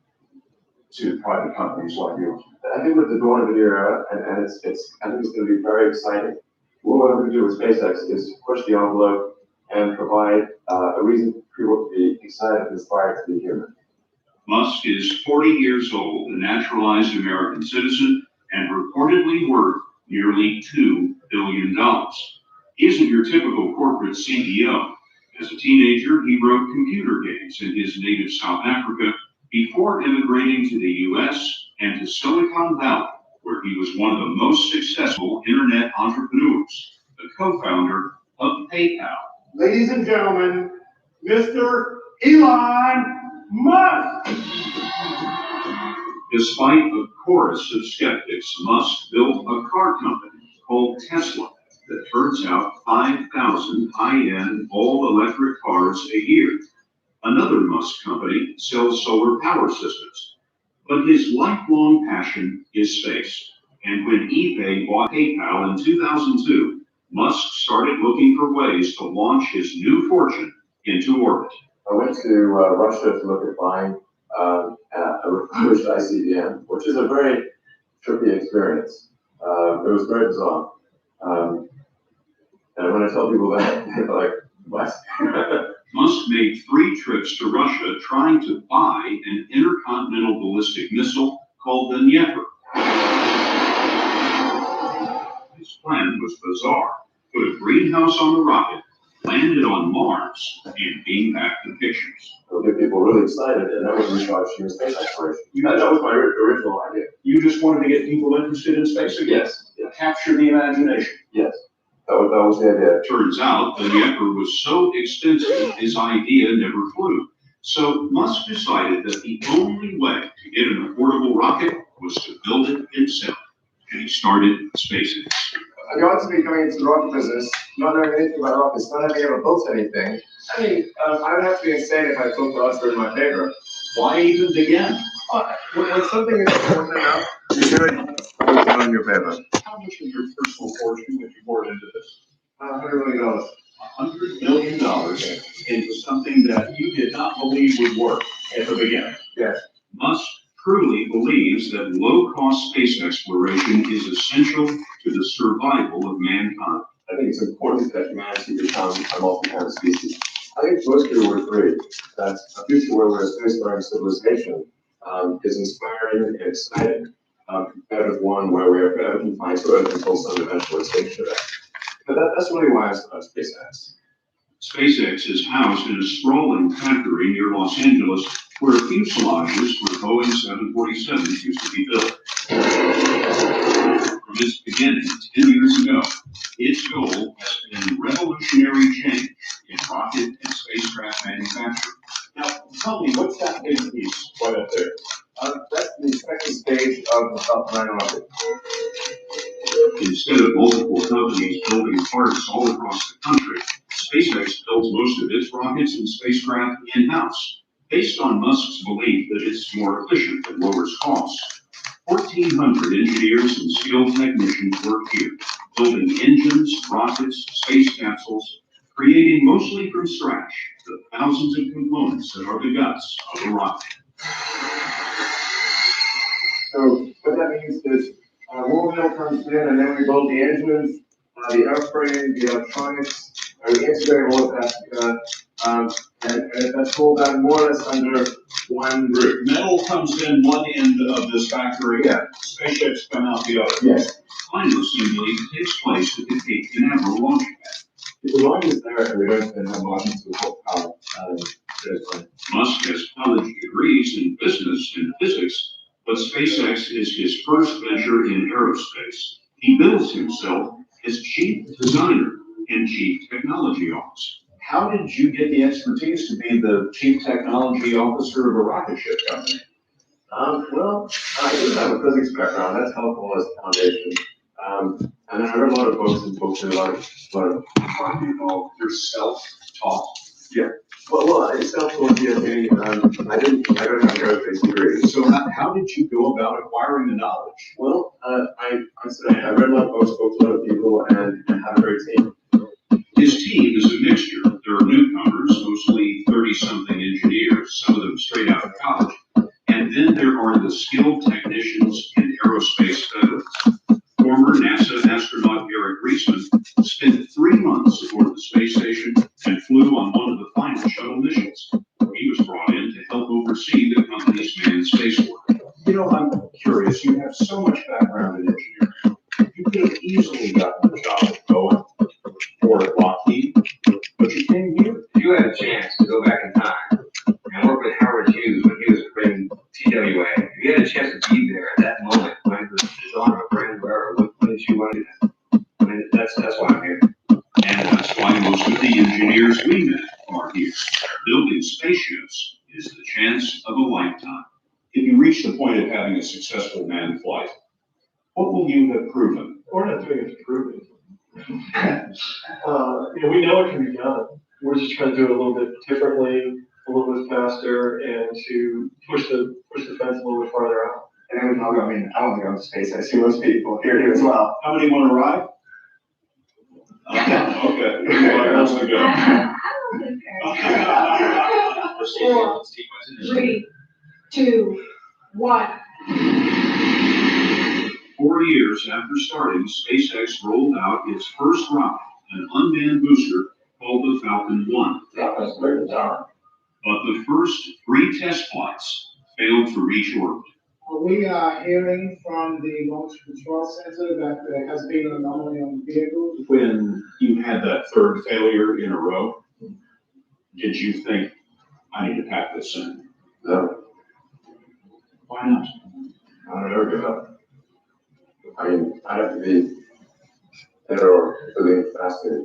to private companies like you. I think with the dawn of a new era, and I think it's going to be very exciting. What we're going to do with SpaceX is push the envelope and provide a reason for people to be excited and inspired to be human. Musk is 40 years old, a naturalized American citizen, and reportedly worth nearly $2 billion. He isn't your typical corporate CEO. As a teenager, he wrote computer games in his native South Africa before immigrating to the US and to Silicon Valley, where he was one of the most successful internet entrepreneurs, the co-founder of PayPal. Ladies and gentlemen, Mr. Elon Musk! Despite a chorus of skeptics, Musk built a car company called Tesla that turns out 5,000 high-end all-electric cars a year. Another Musk company sells solar power systems. But his lifelong passion is space. And when eBay bought PayPal in 2002, Musk started looking for ways to launch his new fortune into orbit. I went to Russia to look at buying a refurbished ICBM, which is a very trippy experience. It was very bizarre. And when I tell people that, they're like, what? Musk made 3 trips to Russia trying to buy an intercontinental ballistic missile called the Dnieper. His plan was bizarre. Put a greenhouse on the rocket, land it on Mars, and beam back the pictures. It'll get people really excited, and that was in charge of space exploration. That was my original idea. You just wanted to get people interested in space again? Yes. Capture the imagination. Yes. That was the idea? Turns out the Yepper was so expensive, his idea never flew. So Musk decided that the only way to get an affordable rocket was to build it himself. And he started SpaceX. I got to be coming into the rocket business, not knowing anything about rockets, not having ever built anything. I mean, I would have to be insane if I thought the odds were in my favor. Why even begin? When something is important enough, you do it all in your favor. How much of your personal fortune would you pour into this? $100 million. $100 million into something that you did not believe would work at the beginning. Yes. Musk truly believes that low-cost space exploration is essential to the survival of mankind. I think it's important that humanity become a multi-planet species. I think most people would agree that a future where we're a space-faring civilization is inspiring and exciting, compared with one where we are forever confined to Earth until some eventual extinction event. But that's really why I started SpaceX. SpaceX is housed in a sprawling factory near Los Angeles where fuselages for Boeing 747s used to be built. From its beginning 10 years ago, its goal has been revolutionary change in rocket and spacecraft manufacturing. Now, tell me, what's that big piece right up there? That's the second stage of the Falcon 9 rocket. Instead of multiple companies building parts all across the country, SpaceX builds most of its rockets and spacecraft in-house, based on Musk's belief that it's more efficient and lowers costs. 1,400 engineers and skilled technicians work here, building engines, rockets, space capsules, creating mostly from scratch the thousands of components that are the guts of a rocket. So what that means is raw metal comes in, and then we build the engines, the airframe, the electronics, and we integrate all of that together. And that's all done more or less under one roof. Metal comes in one end of this factory. Yeah. Spaceships come out the other. Yes. Final assembly takes place at the Cape Canaveral launch pad. If the line is there, and we don't then have margins to put power. Musk has college degrees in business and physics, but SpaceX is his first venture in aerospace. He bills himself as chief designer and chief technology officer. How did you get the expertise to be the chief technology officer of a rocket ship company? Well, I do have a physics background. That's helpful as a foundation. And I read a lot of books and books and a lot of You're self-taught. Yeah. Well, it's self-taught DSA. I don't have an aerospace degree. So how did you go about acquiring the knowledge? Well, I read a lot of books, spoke to a lot of people, and have a great team. His team is a mixture. There are newcomers, mostly 30-something engineers, some of them straight out of college. And then there are the skilled technicians and aerospace veterans. Former NASA astronaut Eric Reisman spent 3 months aboard the space station and flew on one of the final shuttle missions. He was brought in to help oversee the company's manned space work. You know, I'm curious. You have so much background in engineering. You could have easily gotten a job at Boeing or at Lockheed, but you came here. You had a chance to go back in time and work with Howard Hughes when he was in TWA. If you had a chance to be there at that moment when it was the dawn of a brand new era, wouldn't you want to do that? I mean, that's why I'm here. And that's why most of the engineers we met are here. Building spaceships is the chance of a lifetime. If you reach the point of having a successful manned flight, what will you have proven? We're not doing it to prove it. We know it can be done. We're just trying to do it a little bit differently, a little bit faster, and to push the fence a little bit farther out. And then we talk about, I don't think I'm to space. I see most people here do as well. How many want to ride? Okay. Everybody wants to go. 4, 3, 2, 1. 4 years after starting, SpaceX rolled out its first rocket, an unmanned booster called the Falcon 1. That's great tower. But the first 3 test flights failed to reach orbit. We are hearing from the Launch Control Center that there has been an anomaly on the vehicle. When you had that third failure in a row, did you think, I need to pack this in? No. Why not? I don't ever give up. I mean, I'd have to be error filling faster.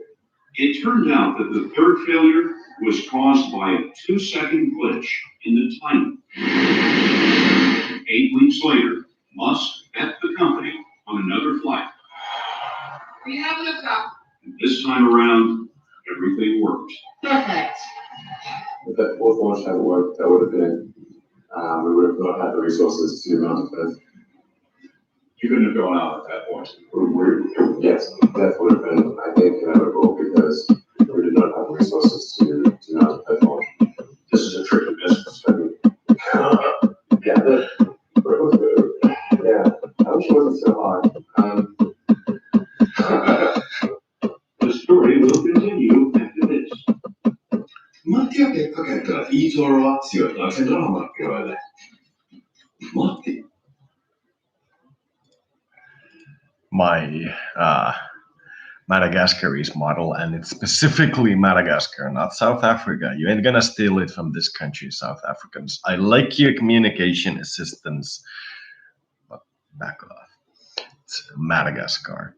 It turned out that the third failure was caused by a 2-second glitch in the timing. 8 weeks later, Musk bet the company on another flight. We have enough time. And this time around, everything worked. Perfect. If that fourth launch hadn't worked, that would have been, we would have not had the resources to mount it. You couldn't have gone out at that point. Yes, that would have been, I think, inevitable because we did not have the resources to mount that launch. This is a tricky business. Yeah, but it was good. Yeah, I wish it wasn't so hard. The story will continue after this. Matti ja Pekka kertovat eToroa sijoittaakseen rahamarkkinoille. Matti. My Madagascarese model, and it's specifically Madagascar, not South Africa. You ain't gonna steal it from this country, South Africans. I like your communication assistance, but back off. It's Madagascar.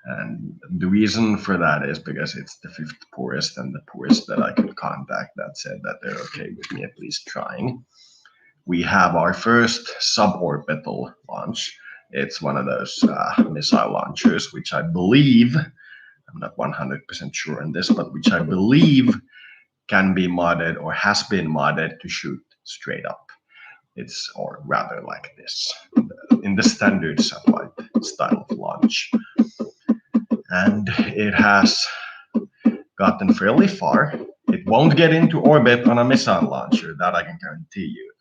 And the reason for that is because it's the 5th poorest and the poorest that I could contact that said that they're okay with me at least trying. We have our first suborbital launch. It's one of those missile launchers, which I believe, I'm not 100% sure on this, but which I believe can be modded or has been modded to shoot straight up. It's, or rather like this, in the standard satellite style of launch. And it has gotten fairly far. It won't get into orbit on a missile launcher, that I can guarantee you.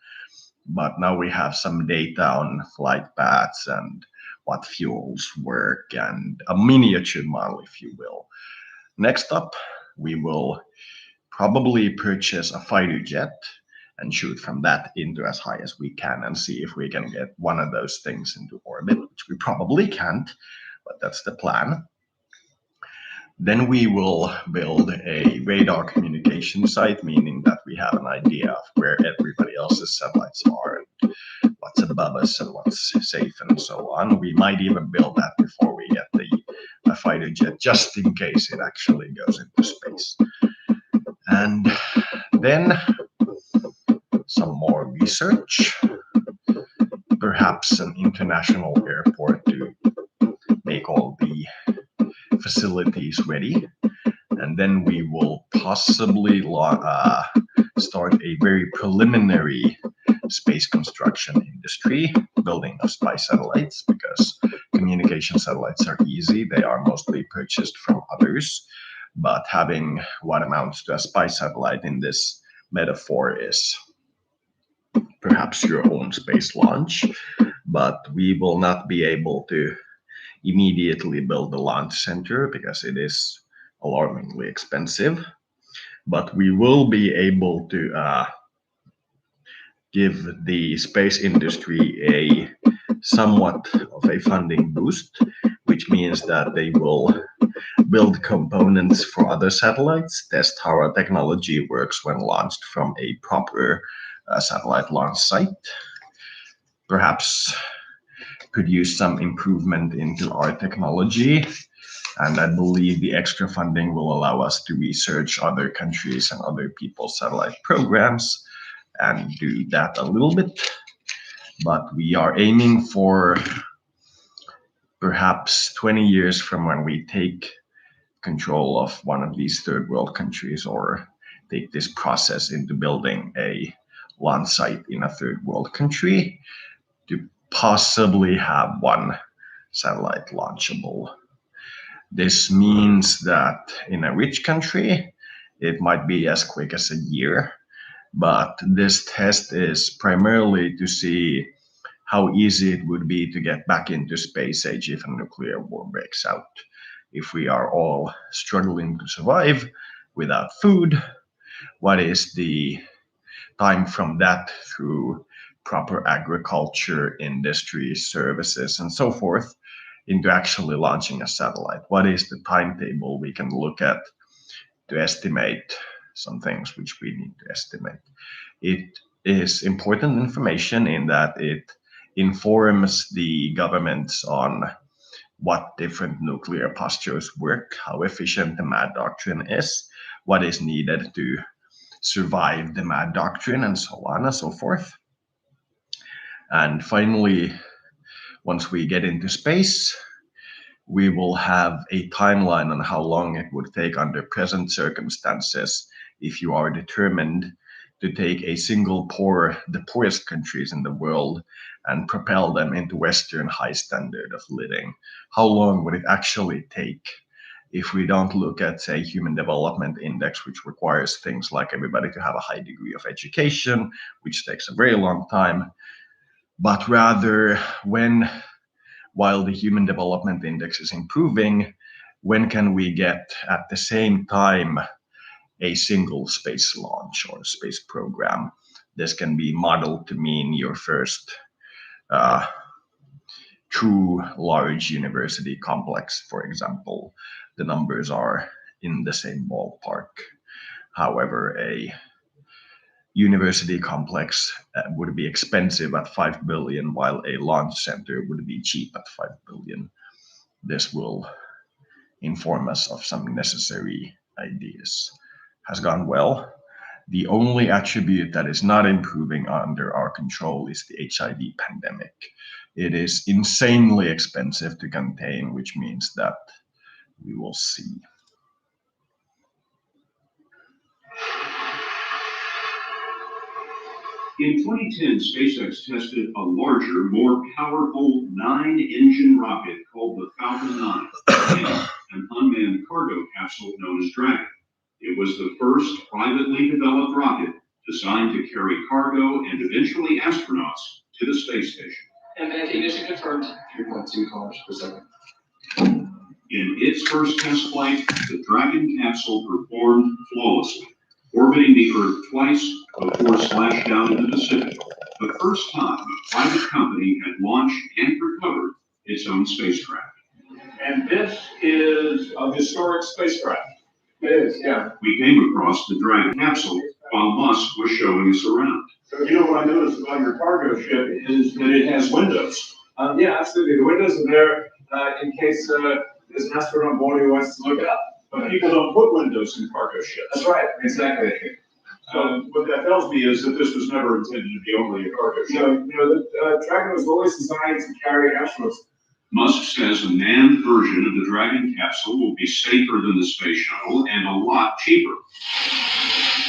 But now we have some data on flight paths and what fuels work and a miniature model, if you will. Next up, we will probably purchase a fighter jet and shoot from that into as high as we can and see if we can get one of those things into orbit, which we probably can't, but that's the plan. Then we will build a radar communication site, meaning that we have an idea of where everybody else's satellites are, and what's above us and what's safe and so on. We might even build that before we get the fighter jet, just in case it actually goes into space. And then some more research, perhaps an international airport to make all the facilities ready, and then we will possibly start a very preliminary space construction industry, building of spy satellites, because communication satellites are easy. They are mostly purchased from others, but having what amounts to a spy satellite in this metaphor is perhaps your own space launch, but we will not be able to immediately build the launch center because it is alarmingly expensive, but we will be able to give the space industry a somewhat of a funding boost, which means that they will build components for other satellites, test how our technology works when launched from a proper satellite launch site, perhaps could use some improvement into our technology. And I believe the extra funding will allow us to research other countries and other people's satellite programs and do that a little bit. But we are aiming for perhaps 20 years from when we take control of one of these third world countries or take this process into building a launch site in a third world country to possibly have one satellite launchable. This means that in a rich country, it might be as quick as a year, but this test is primarily to see how easy it would be to get back into space age if a nuclear war breaks out. If we are all struggling to survive without food, what is the time from that through proper agriculture, industry, services, and so forth into actually launching a satellite? What is the timetable we can look at to estimate some things which we need to estimate? It is important information in that it informs the governments on what different nuclear postures work, how efficient the MAD doctrine is, what is needed to survive the MAD doctrine, and so on and so forth. And finally, once we get into space, we will have a timeline on how long it would take under present circumstances if you are determined to take a single the poorest countries in the world, and propel them into Western high standard of living. How long would it actually take if we don't look at, say, Human Development Index, which requires things like everybody to have a high degree of education, which takes a very long time, but rather while the Human Development Index is improving, when can we get at the same time a single space launch or space program? This can be modeled to mean your first true large university complex, for example. The numbers are in the same ballpark. However, a university complex would be expensive at 5 billion, while a launch center would be cheap at 5 billion. This will inform us of some necessary ideas. Has gone well. The only attribute that is not improving under our control is the HIV pandemic. It is insanely expensive to contain, which means that we will see. In 2010, SpaceX tested a larger, more powerful 9-engine rocket called the Falcon 9 and an unmanned cargo capsule known as Dragon. It was the first privately developed rocket designed to carry cargo and eventually astronauts to the space station. And ignition confirmed. 3.2 kilometers per second. In its first test flight, the Dragon capsule performed flawlessly, orbiting the Earth twice before splashdown in the Pacific, the first time a private company had launched and recovered its own spacecraft. And this is a historic spacecraft. It is, yeah. We came across the Dragon capsule while Musk was showing us around. So you know what I noticed about your cargo ship is that it has windows. Yeah, absolutely. The windows are there in case there's an astronaut board who wants to look up. But people don't put windows in cargo ships. That's right, exactly. What that tells me is that this was never intended to be only a cargo ship. The Dragon was always designed to carry astronauts. Musk says a manned version of the Dragon capsule will be safer than the space shuttle and a lot cheaper.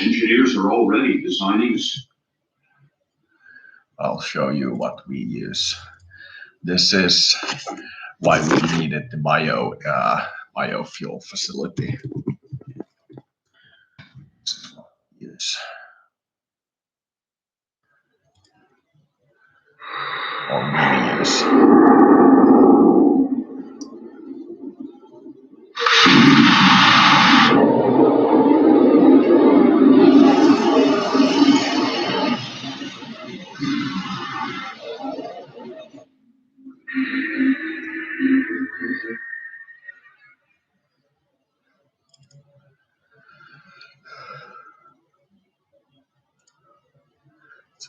Engineers are already designing. I'll show you what we use. This is why we needed the biofuel facility. This is what we use. Or we use.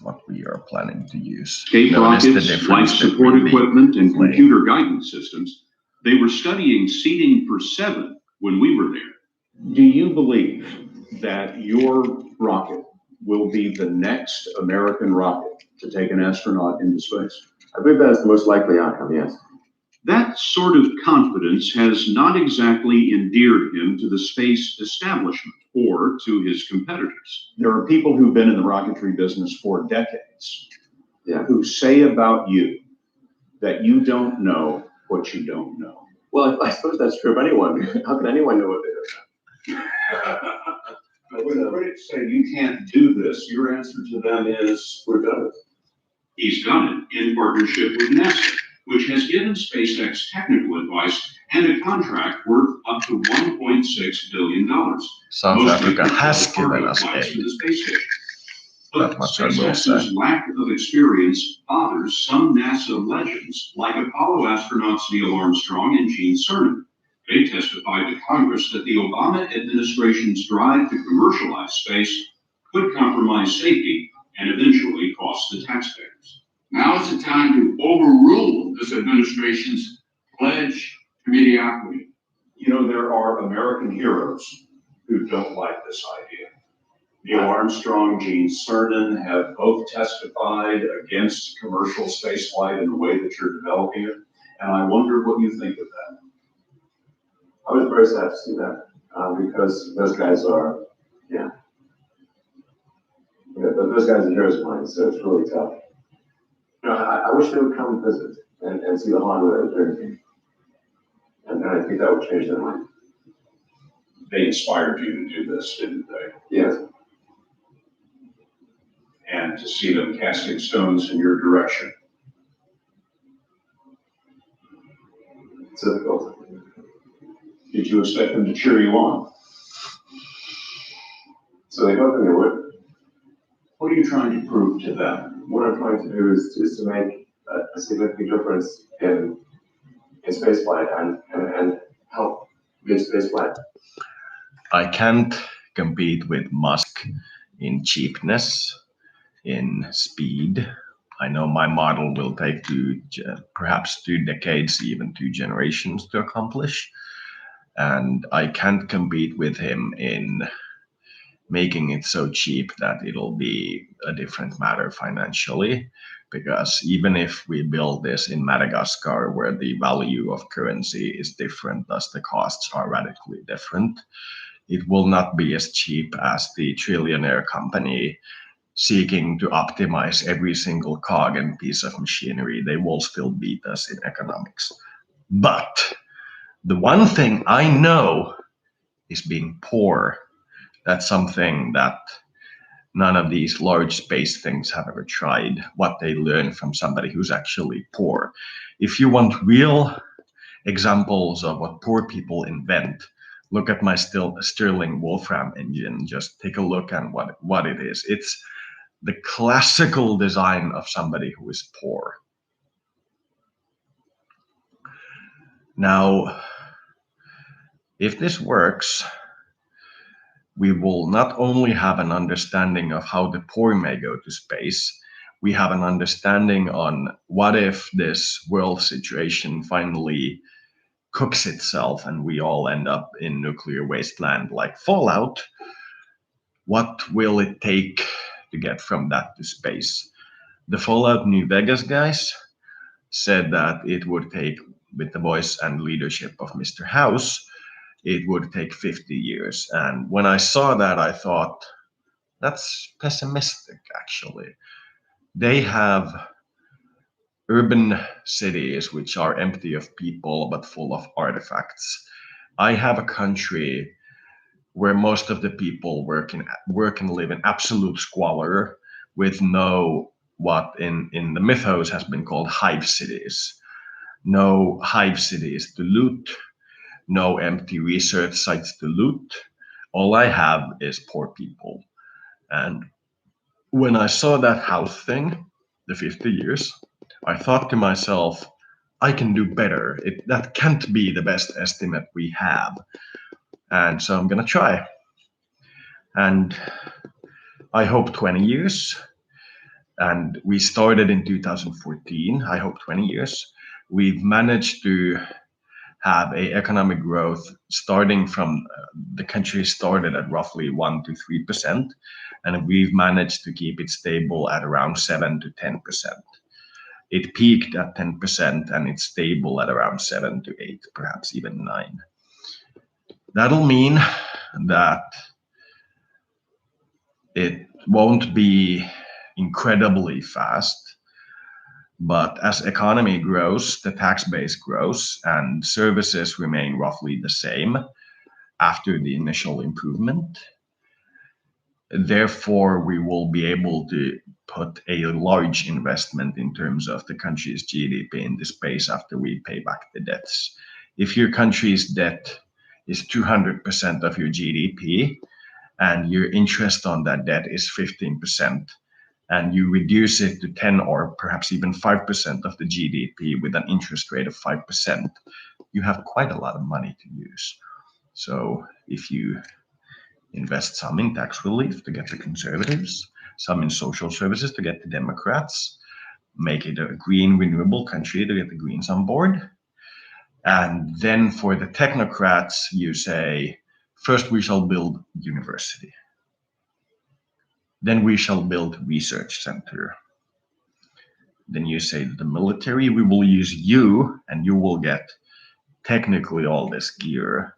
What we are planning to use. Escape rockets, life support equipment, and computer guidance systems. They were studying seating for 7 when we were there. Do you believe that your rocket will be the next American rocket to take an astronaut into space? I believe that is the most likely outcome, yes. That sort of confidence has not exactly endeared him to the space establishment or to his competitors. There are people who've been in the rocketry business for decades, who say about you that you don't know what you don't know. Well, I suppose that's true of anyone. How can anyone know what they don't know? When the critics say you can't do this, your answer to them is, we're done it. He's done it in partnership with NASA, which has given SpaceX technical advice and a contract worth up to $1.6 billion. South Africa has given us aid. But SpaceX's lack of experience bothers some NASA legends, like Apollo astronauts Neil Armstrong and Gene Cernan. They testified to Congress that the Obama administration's drive to commercialize space could compromise safety and eventually cost the taxpayers. Now is the time to overrule this administration's Pledge to mediocrity. You know, there are American heroes who don't like this idea. Neil Armstrong, Gene Cernan have both testified against commercial spaceflight in the way that you're developing it. And I wonder what you think of that. I was very sad to see that, because those guys are, those guys are heroes of mine, so it's really tough. You know, I wish they would come visit and see the hardware that they're doing. And I think that would change their mind. They inspired you to do this, didn't they? Yes. And to see them casting stones in your direction. It's difficult. Did you expect them to cheer you on? So they hope they would. What are you trying to prove to them? What I'm trying to do is to make a significant difference in spaceflight and help with spaceflight. I can't compete with Musk in cheapness, in speed. I know my model will take perhaps 2 decades, even 2 generations to accomplish. And I can't compete with him in making it so cheap that it'll be a different matter financially. Because even if we build this in Madagascar, where the value of currency is different, thus the costs are radically different, it will not be as cheap as the trillionaire company seeking to optimize every single cog and piece of machinery. They will still beat us in economics. But the one thing I know is being poor. That's something that none of these large space things have ever tried, what they learn from somebody who's actually poor. If you want real examples of what poor people invent, look at my Stirling Wolfram engine. Just take a look at what it is. It's the classical design of somebody who is poor. Now, if this works, we will not only have an understanding of how the poor may go to space, we have an understanding on what if this world situation finally cooks itself and we all end up in nuclear wasteland like Fallout. What will it take to get from that to space? The Fallout New Vegas guys said that it would take, with the voice and leadership of Mr. House, it would take 50 years. And when I saw that, I thought, that's pessimistic, actually. They have urban cities which are empty of people but full of artifacts. I have a country where most of the people work and live in absolute squalor with no, what in the mythos has been called hive cities. No hive cities to loot, no empty research sites to loot. All I have is poor people. And when I saw that house thing, the 50 years, I thought to myself, I can do better. That can't be the best estimate we have. And so I'm gonna try. And I hope 20 years. And we started in 2014. I hope 20 years. We've managed to have a economic growth starting from the country started at roughly 1 to 3%, and we've managed to keep it stable at around 7 to 10%. It peaked at 10% and it's stable at around 7 to 8, perhaps even 9. That'll mean that it won't be incredibly fast, but as economy grows, the tax base grows and services remain roughly the same after the initial improvement. Therefore, we will be able to put a large investment in terms of the country's GDP into space after we pay back the debts. If your country's debt is 200% of your GDP and your interest on that debt is 15%, and you reduce it to 10 or perhaps even 5% of the GDP with an interest rate of 5%, you have quite a lot of money to use. So if you invest some in tax relief to get the conservatives, some in social services to get the Democrats, make it a green, renewable country to get the Greens on board, And then for the technocrats, you say, first we shall build university. Then we shall build research center. Then you say to the military, we will use you and you will get technically all this gear,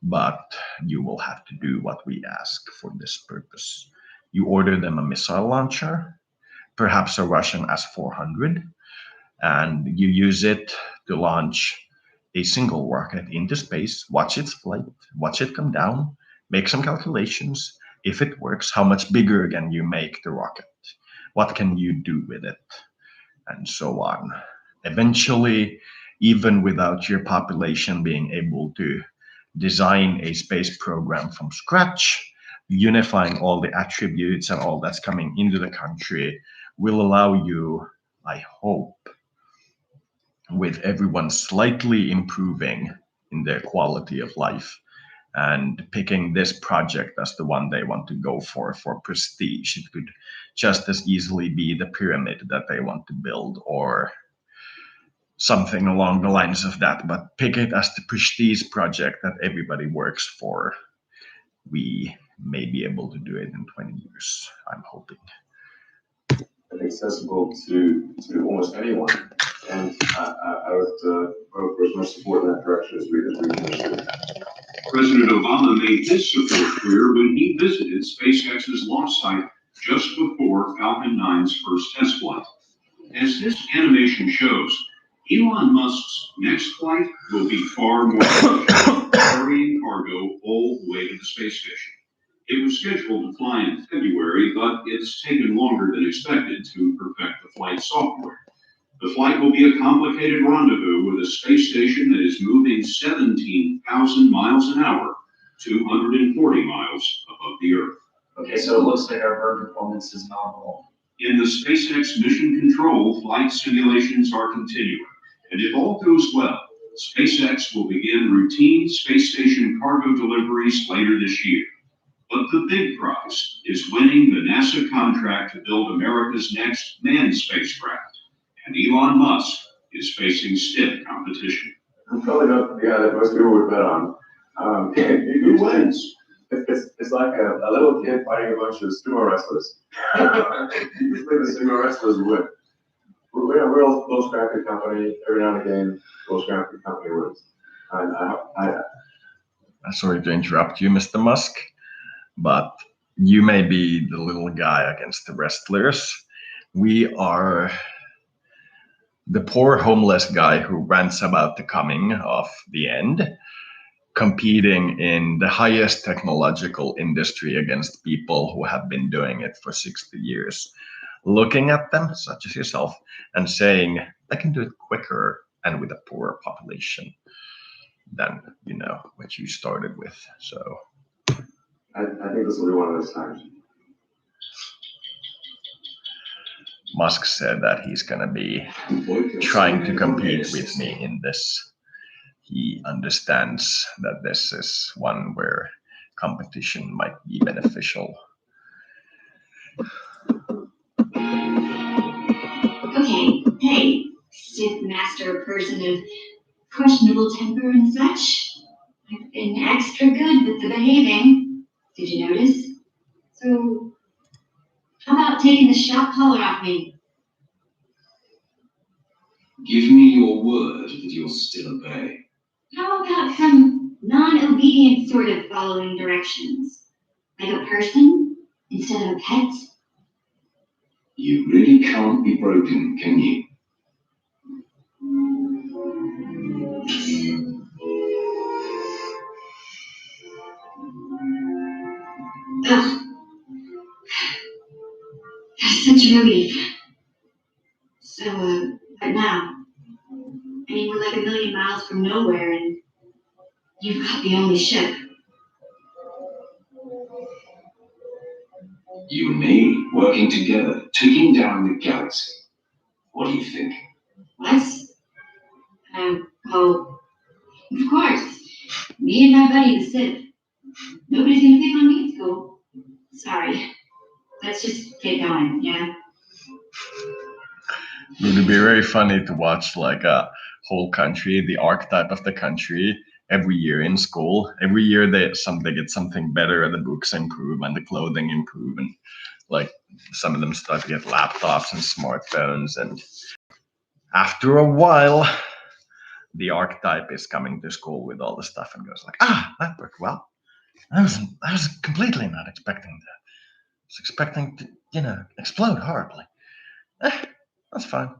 but you will have to do what we ask for this purpose. You order them a missile launcher, perhaps a Russian S-400, and you use it to launch a single rocket into space, watch its flight, watch it come down, make some calculations. If it works, how much bigger can you make the rocket? What can you do with it? And so on. Eventually, even without your population being able to design a space program from scratch, unifying all the attributes and all that's coming into the country will allow you, I hope, with everyone slightly improving in their quality of life and picking this project as the one they want to go for prestige. It could just as easily be the pyramid that they want to build or something along the lines of that, but pick it as the prestige project that everybody works for. We may be able to do it in 20 years, I'm hoping. Accessible to almost anyone. And I would vote for as much support in that direction as we can. President Obama made his support clear when he visited SpaceX's launch site just before Falcon 9's first test flight. As this animation shows, Elon Musk's next flight will be far more efficient, carrying cargo all the way to the space station. It was scheduled to fly in February, but it's taken longer than expected to perfect the flight software. The flight will be a complicated rendezvous with a space station that is moving 17,000 miles an hour, 240 miles above the Earth. Okay, so it looks like our burn performance is nominal. In the SpaceX mission control, flight simulations are continuing, and if all goes well, SpaceX will begin routine space station cargo deliveries later this year. But the big prize is winning the NASA contract to build America's next manned spacecraft, and Elon Musk is facing stiff competition. I'm probably not the guy that most people would bet on. Who wins? It's like a little kid fighting a bunch of sumo wrestlers. Usually the sumo wrestlers win. We're a little scrappy company. Every now and again, a little scrappy company wins. Sorry to interrupt you, Mr. Musk, but you may be the little guy against the wrestlers. We are the poor homeless guy who rants about the coming of the end, competing in the highest technological industry against people who have been doing it for 60 years. Looking at them, such as yourself, and saying, I can do it quicker and with a poorer population than, what you started with. So I think this will be one of those times. Musk said that he's going to be trying to compete with me in this. He understands that this is one where competition might be beneficial. Okay, hey, Sith Master person of questionable temper and such. I've been extra good with the behaving. Did you notice? So, how about taking the shock collar off me? Give me your word that you'll still obey. How about some non-obedient sort of following directions? Like a person instead of a pet? You really can't be broken, can you? Ugh. That's such a relief. So, what now? I mean, we're like a million miles from nowhere, and you've got the only ship. You and me, working together, taking down the galaxy. What do you think? What? Oh, of course. Me and my buddy, the Sith. Nobody's gonna pick on me at school. Sorry. Let's just get going, yeah? It would be very funny to watch like a whole country, the archetype of the country, every year in school. Every year they get something better, the books improve and the clothing improve, and like some of them start to get laptops and smartphones, and after a while the archetype is coming to school with all the stuff and goes like, that worked well. I was completely not expecting that. I was expecting to, explode horribly. That's fine.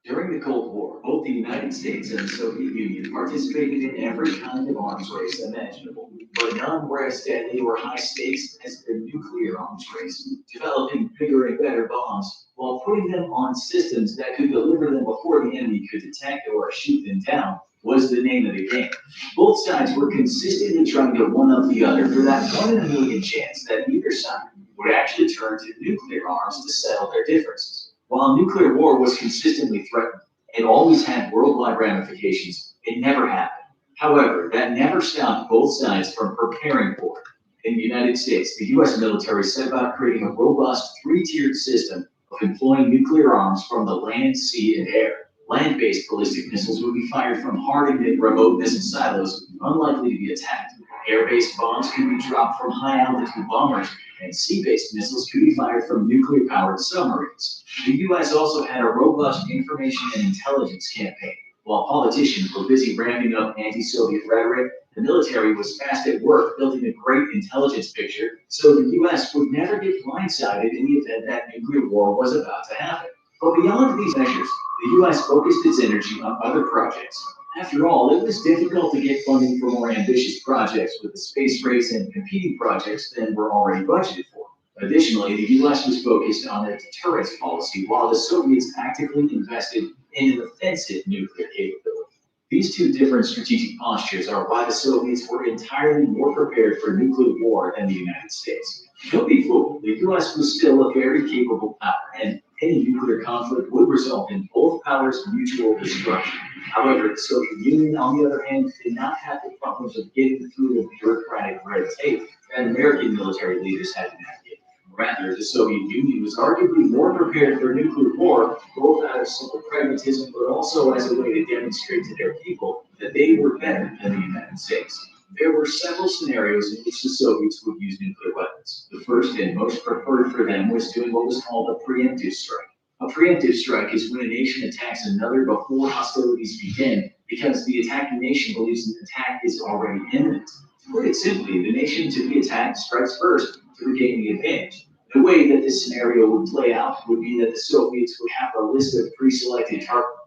During the Cold War, both the United States and the Soviet Union participated in every kind of arms race imaginable, but none were as deadly or high stakes as the nuclear arms race, developing bigger and better bombs while putting them on systems that could deliver them before the enemy could detect or shoot them down was the name of the game. Both sides were consistently trying to one-up the other for that 1 in a million chance that either side would actually turn to nuclear arms to settle their differences. While nuclear war was consistently threatened and always had worldwide ramifications, it never happened. However, that never stopped both sides from preparing for it. In the United States, the U.S. military set about creating a robust three-tiered system of employing nuclear arms from the land, sea, and air. Land-based ballistic missiles would be fired from hardened and remote missile silos, unlikely to be attacked. Air-based bombs could be dropped from high-altitude bombers, and sea-based missiles could be fired from nuclear-powered submarines. The U.S. also had a robust information and intelligence campaign. While politicians were busy ramping up anti-Soviet rhetoric, the military was fast at work building a great intelligence picture so the U.S. would never get blindsided in the event that nuclear war was about to happen. But beyond these measures, the U.S. focused its energy on other projects. After all, it was difficult to get funding for more ambitious projects with the space race and competing projects than were already budgeted for. Additionally, the U.S. was focused on a deterrence policy while the Soviets actively invested in an offensive nuclear capability. These two different strategic postures are why the Soviets were entirely more prepared for nuclear war than the United States. Don't be fooled, the U.S. was still a very capable power, and any nuclear conflict would result in both powers' mutual destruction. However, the Soviet Union, on the other hand, did not have the problems of getting through the bureaucratic red tape that American military leaders had to navigate. Rather, the Soviet Union was arguably more prepared for nuclear war, both out of simple pragmatism, but also as a way to demonstrate to their people that they were better than the United States. There were several scenarios in which the Soviets would use nuclear weapons. The first and most preferred for them was doing what was called a preemptive strike. A preemptive strike is when a nation attacks another before hostilities begin because the attacking nation believes an attack is already imminent. To put it simply, the nation to be attacked strikes first to regain the advantage. The way that this scenario would play out would be that the Soviets would have a list of pre-selected targets.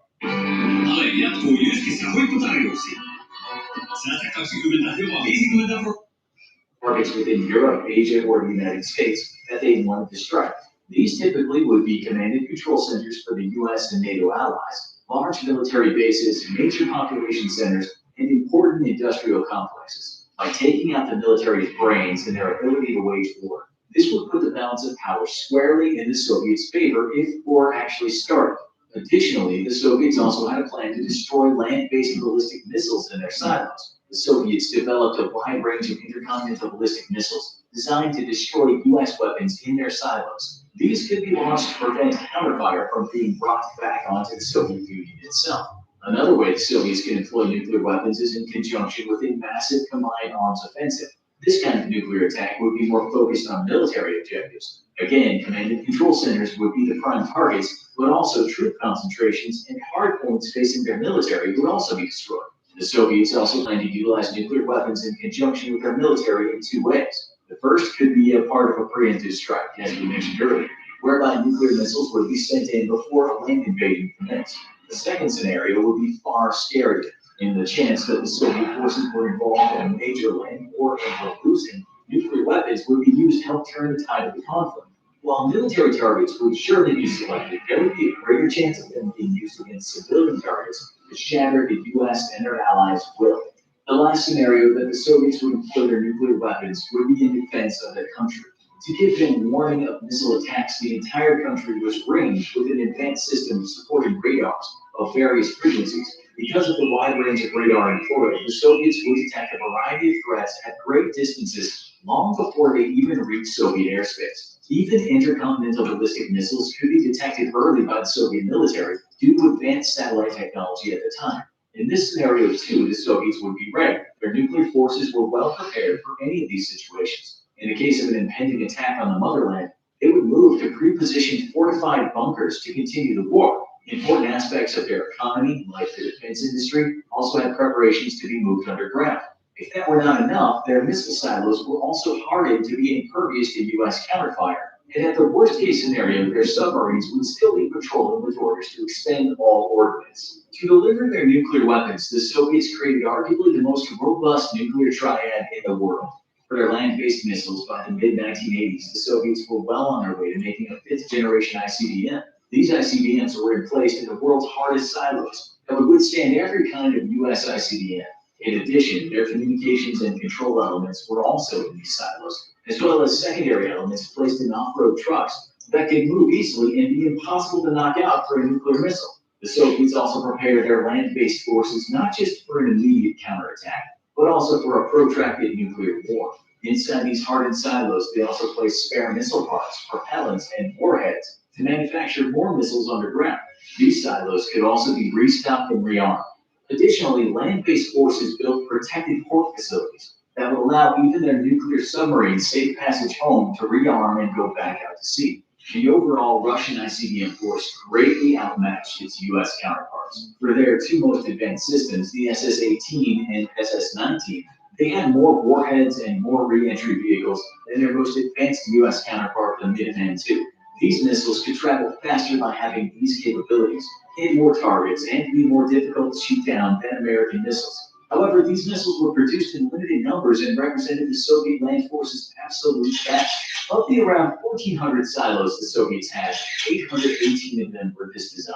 Targets within Europe, Asia, or the United States that they wanted to strike. These typically would be command and control centers for the US and NATO allies, large military bases, major population centers, and important industrial complexes. By taking out the military's brains and their ability to wage war, this would put the balance of power squarely in the Soviets' favor if war actually started. Additionally, the Soviets also had a plan to destroy land-based ballistic missiles in their silos. The Soviets developed a wide range of intercontinental ballistic missiles designed to destroy U.S. weapons in their silos. These could be launched to prevent counterfire from being brought back onto the Soviet Union itself. Another way the Soviets can employ nuclear weapons is in conjunction with a massive combined arms offensive. This kind of nuclear attack would be more focused on military objectives. Again, command and control centers would be the prime targets, but also troop concentrations and hardpoints facing their military would also be destroyed. The Soviets also plan to utilize nuclear weapons in conjunction with their military in two ways. The first could be a part of a preemptive strike, as we mentioned earlier, whereby nuclear missiles would be sent in before a land invasion commenced. The second scenario would be far scarier, in the chance that the Soviet forces were involved in a major land war and were losing. Nuclear weapons would be used to help turn the tide of the conflict. While military targets would surely be selected, there would be a greater chance of them being used against civilian targets to shatter the U.S. and their allies' will. The last scenario that the Soviets would employ their nuclear weapons would be in defense of their country. To give them warning of missile attacks, the entire country was ringed with an advanced system supporting radars of various frequencies. Because of the wide range of radar employed, the Soviets would detect a variety of threats at great distances long before they even reached Soviet airspace. Even intercontinental ballistic missiles could be detected early by the Soviet military due to advanced satellite technology at the time. In this scenario, too, the Soviets would be ready. Their nuclear forces were well prepared for any of these situations. In the case of an impending attack on the motherland, they would move to pre-positioned fortified bunkers to continue the war. Important aspects of their economy, like the defense industry, also had preparations to be moved underground. If that were not enough, their missile silos were also hardened to be impervious to U.S. counterfire. And at the worst case scenario, their submarines would still be patrolling with orders to expend all ordnance. To deliver their nuclear weapons, the Soviets created arguably the most robust nuclear triad in the world. For their land-based missiles by the mid-1980s, the Soviets were well on their way to making a fifth-generation ICBM. These ICBMs were placed in the world's hardest silos that would withstand every kind of U.S. ICBM. In addition, their communications and control elements were also in these silos, as well as secondary elements placed in off-road trucks that could move easily and be impossible to knock out for a nuclear missile. The Soviets also prepared their land-based forces not just for an immediate counterattack, but also for a protracted nuclear war. Inside these hardened silos, they also placed spare missile parts, propellants, and warheads to manufacture more missiles underground. These silos could also be restocked and rearmed. Additionally, land-based forces built protected port facilities that would allow even their nuclear submarines safe passage home to rearm and go back out to sea. The overall Russian ICBM force greatly outmatched its U.S. counterparts. For their two most advanced systems, the SS-18 and SS-19, they had more warheads and more re-entry vehicles than their most advanced U.S. counterpart, the Minuteman II. These missiles could travel faster by having these capabilities, hit more targets, and be more difficult to shoot down than American missiles. However, these missiles were produced in limited numbers and represented the Soviet land forces' absolute best. Of the around 1,400 silos the Soviets had, 818 of them were this design.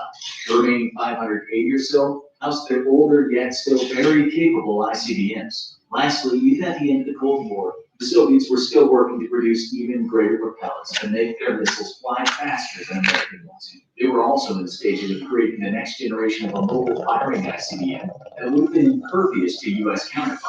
The remaining 580 or so housed their older yet still very capable ICBMs. Lastly, even at the end of the Cold War, the Soviets were still working to produce even greater propellants to make their missiles fly faster than American ones. They were also in the stages of creating the next generation of a mobile firing ICBM that would have been impervious to U.S. counterfire.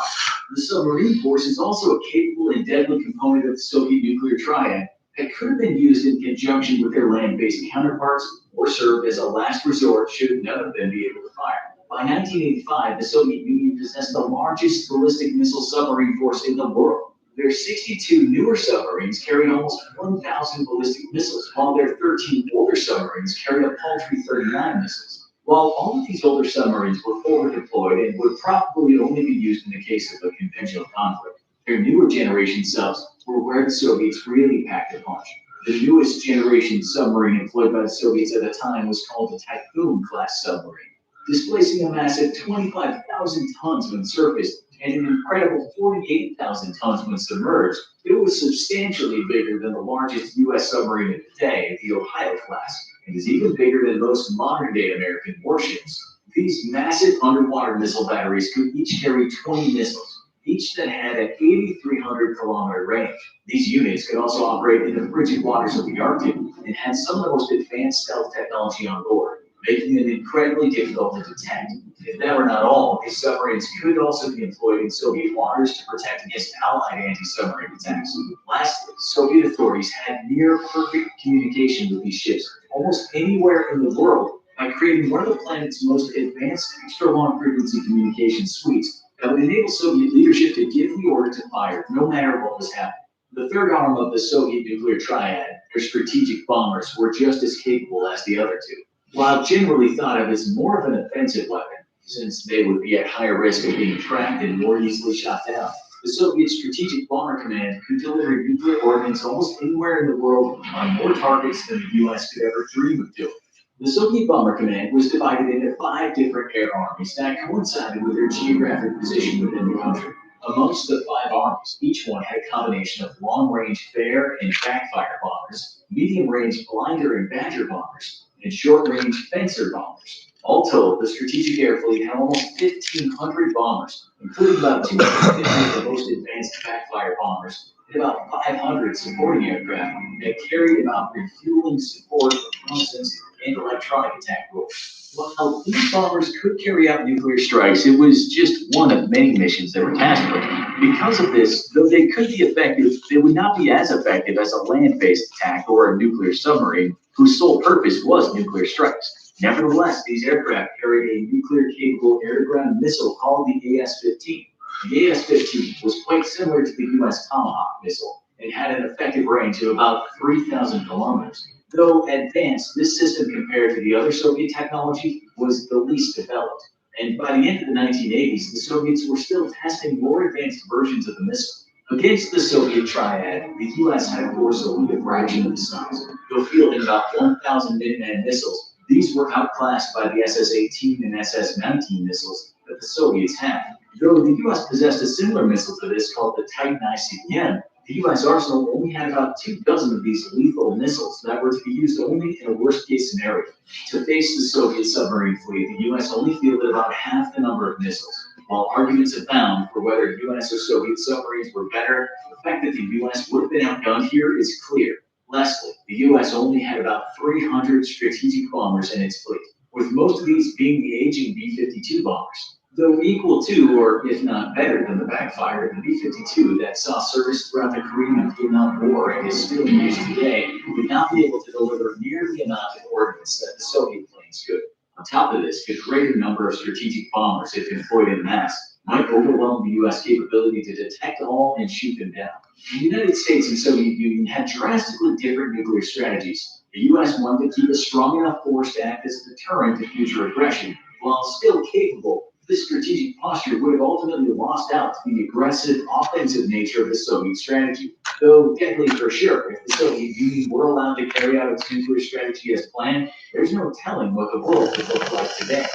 The submarine force is also a capable and deadly component of the Soviet nuclear triad that could have been used in conjunction with their land-based counterparts or served as a last resort should none of them be able to fire. By 1985, the Soviet Union possessed the largest ballistic missile submarine force in the world. Their 62 newer submarines carried almost 1,000 ballistic missiles, while their 13 older submarines carried a paltry 39 missiles. While all of these older submarines were forward deployed and would probably only be used in the case of a conventional conflict, their newer generation subs were where the Soviets really packed a punch. The newest generation submarine employed by the Soviets at the time was called the Typhoon-class submarine, displacing a massive 25,000 tons when surfaced and an incredible 48,000 tons when submerged. It was substantially bigger than the largest U.S. submarine of the day, the Ohio class, and is even bigger than most modern-day American warships. These massive underwater missile batteries could each carry 20 missiles, each that had an 8,300-kilometer range. These units could also operate in the frigid waters of the Arctic and had some of the most advanced stealth technology on board, making them incredibly difficult to detect. If that were not all, these submarines could also be employed in Soviet waters to protect against Allied anti-submarine attacks. Lastly, Soviet authorities had near-perfect communication with these ships almost anywhere in the world by creating one of the planet's most advanced extra-long-frequency communication suites that would enable Soviet leadership to give the order to fire no matter what was happening. The third arm of the Soviet nuclear triad, their strategic bombers, were just as capable as the other two. While generally thought of as more of an offensive weapon, since they would be at higher risk of being tracked and more easily shot down, the Soviet Strategic Bomber Command could deliver nuclear ordnance almost anywhere in the world on more targets than the U.S. could ever dream of doing. The Soviet Bomber Command was divided into 5 different air armies that coincided with their geographic position within the country. Amongst the 5 armies, each one had a combination of long-range fair and backfire bombers, medium-range blinder and badger bombers, and short-range fencer bombers. All told, the Strategic Air Fleet had almost 1,500 bombers, including about 250 of the most advanced backfire bombers, and about 500 supporting aircraft that carried about refueling support, reconnaissance, and electronic attack roles. While these bombers could carry out nuclear strikes, it was just one of many missions they were tasked with. Because of this, though they could be effective, they would not be as effective as a land-based attack or a nuclear submarine whose sole purpose was nuclear strikes. Nevertheless, these aircraft carried a nuclear-capable air-to-ground missile called the AS-15. The AS-15 was quite similar to the U.S. Tomahawk missile and had an effective range of about 3,000 kilometers. Though advanced, this system compared to the other Soviet technology was the least developed. And by the end of the 1980s, the Soviets were still testing more advanced versions of the missile. Against the Soviet triad, the U.S. had a force only a fraction of the size. Though fielding about 1,000 Minuteman missiles, these were outclassed by the SS-18 and SS-19 missiles that the Soviets had. Though the U.S. possessed a similar missile to this called the Titan ICBM, the U.S. arsenal only had about 24 of these lethal missiles that were to be used only in a worst-case scenario. To face the Soviet submarine fleet, the U.S. only fielded about half the number of missiles. While arguments abound for whether U.S. or Soviet submarines were better, the fact that the U.S. would have been outgunned here is clear. Lastly, the U.S. only had about 300 strategic bombers in its fleet, with most of these being the aging B-52 bombers. Though equal to, or if not better than the backfire of the B-52 that saw service throughout the Korean and Vietnam War and is still used today, would not be able to deliver near the amount of ordnance that the Soviet planes could. On top of this, the greater number of strategic bombers, if employed in mass, might overwhelm the U.S. capability to detect all and shoot them down. The United States and Soviet Union had drastically different nuclear strategies. The U.S. wanted to keep a strong enough force to act as a deterrent to future aggression, while still capable. This strategic posture would have ultimately lost out to the aggressive, offensive nature of the Soviet strategy. Though technically for sure, if the Soviet Union were allowed to carry out its nuclear strategy as planned, there's no telling what the world would look like today.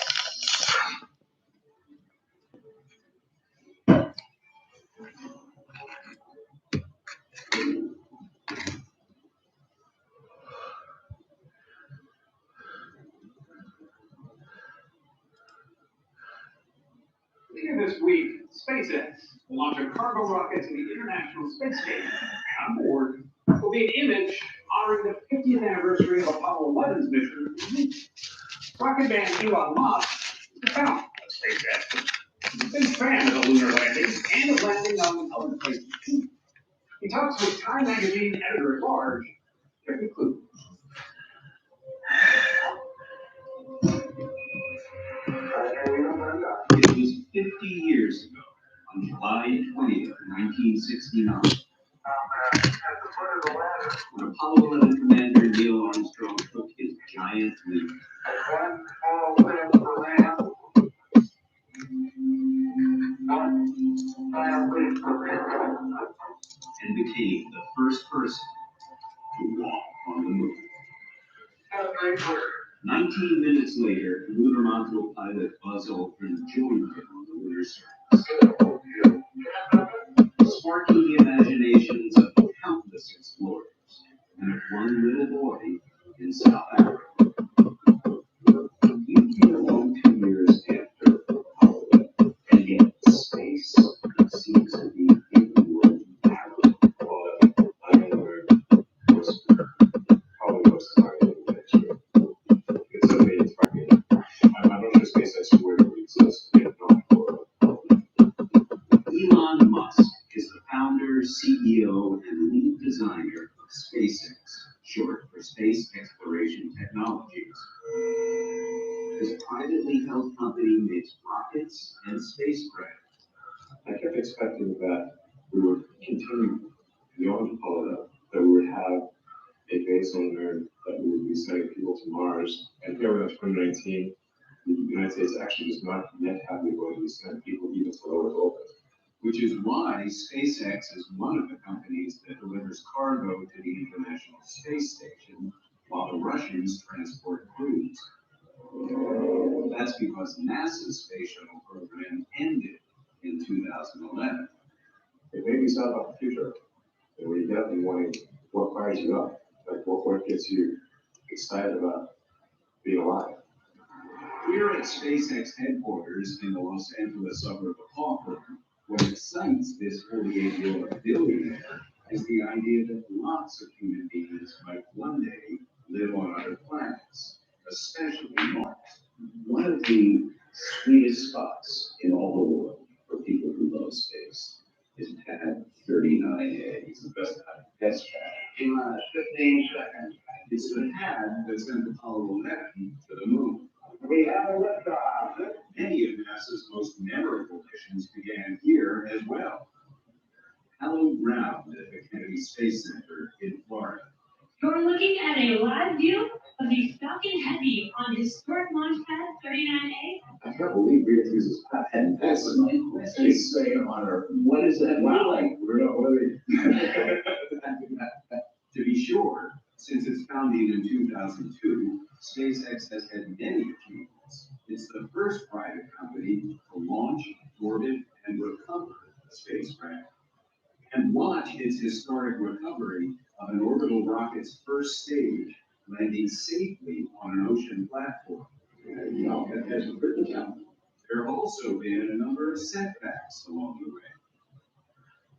Later this week, SpaceX will launch a cargo rocket to the International Space Station. On board will be an image honoring the 50th anniversary of Apollo 11's mission to the moon. Rocket man Elon Musk is the founder of SpaceX. He's a big fan of the lunar landing and of landing on other places too. He talks with Time Magazine editor-at-large, Jeffrey Kluge. It was 50 years ago, on July 20th, 1969, when Apollo 11 commander Neil Armstrong took his giant leap. And became the first person to walk on the moon. 19 minutes later, lunar module pilot Buzz Aldrin joined him on the lunar surface, sparking the imaginations of countless explorers and of one little boy in South Africa. We came along 2 years after Apollo, and yet space seems to be even more powerful. Well, I mean, we're probably most targeted next year. It's okay, it's fucking. I'm not sure SpaceX would exist if not for Elon Musk is the founder, CEO, and lead designer of SpaceX, short for Space Exploration Technologies. This privately held company makes rockets and spacecraft. I kept expecting that we would continue beyond Apollo, that we would have a base on Earth, that we would be sending people to Mars. And here we are in 2019, the United States actually does not yet have the ability to send people even to low Earth orbit. Which is why SpaceX is one of the companies that delivers cargo to the International Space Station, while the Russians transport crews. That's because NASA's space shuttle program ended in 2011. It made me sound about the future. And when you get up in the morning, what fires you up? Like what gets you excited about being alive? Here at SpaceX headquarters in the Los Angeles suburb of Hawthorne, what excites this 48-year-old billionaire is the idea that lots of human beings might one day live on other planets, especially Mars. One of the sweetest spots in all the world for people who love space is pad 39A. It's the best pad. That's pad. 15 seconds. It's the pad that sent Apollo 11 to the moon. We have a liftoff. Many of NASA's most memorable missions began here as well. Hallowed ground at the Kennedy Space Center in Florida. You're looking at a live view of the Falcon Heavy on historic launch pad 39A. I can't believe we use this pad. And that's my space staying on Earth. What is that like? We're not really. To be sure, since its founding in 2002, SpaceX has had many achievements. It's the first private company to launch, orbit, and recover a spacecraft. And watch its historic recovery of an orbital rocket's first stage, landing safely on an ocean platform. That's a pretty challenge. There have also been a number of setbacks along the way.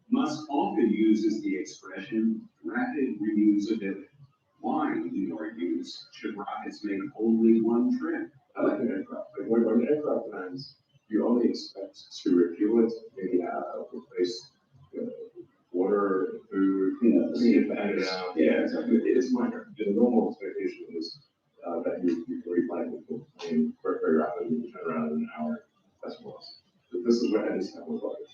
Musk often uses the expression rapid reusability. Why, he argues, should rockets make only one trip? I like an aircraft. Like when an aircraft lands, you only expect to refuel it, maybe replace water, food, exactly. It's minor. The normal expectation is that you replenish the plane very, very rapidly, you turn around in an hour. That's more. So this is what any sample is like.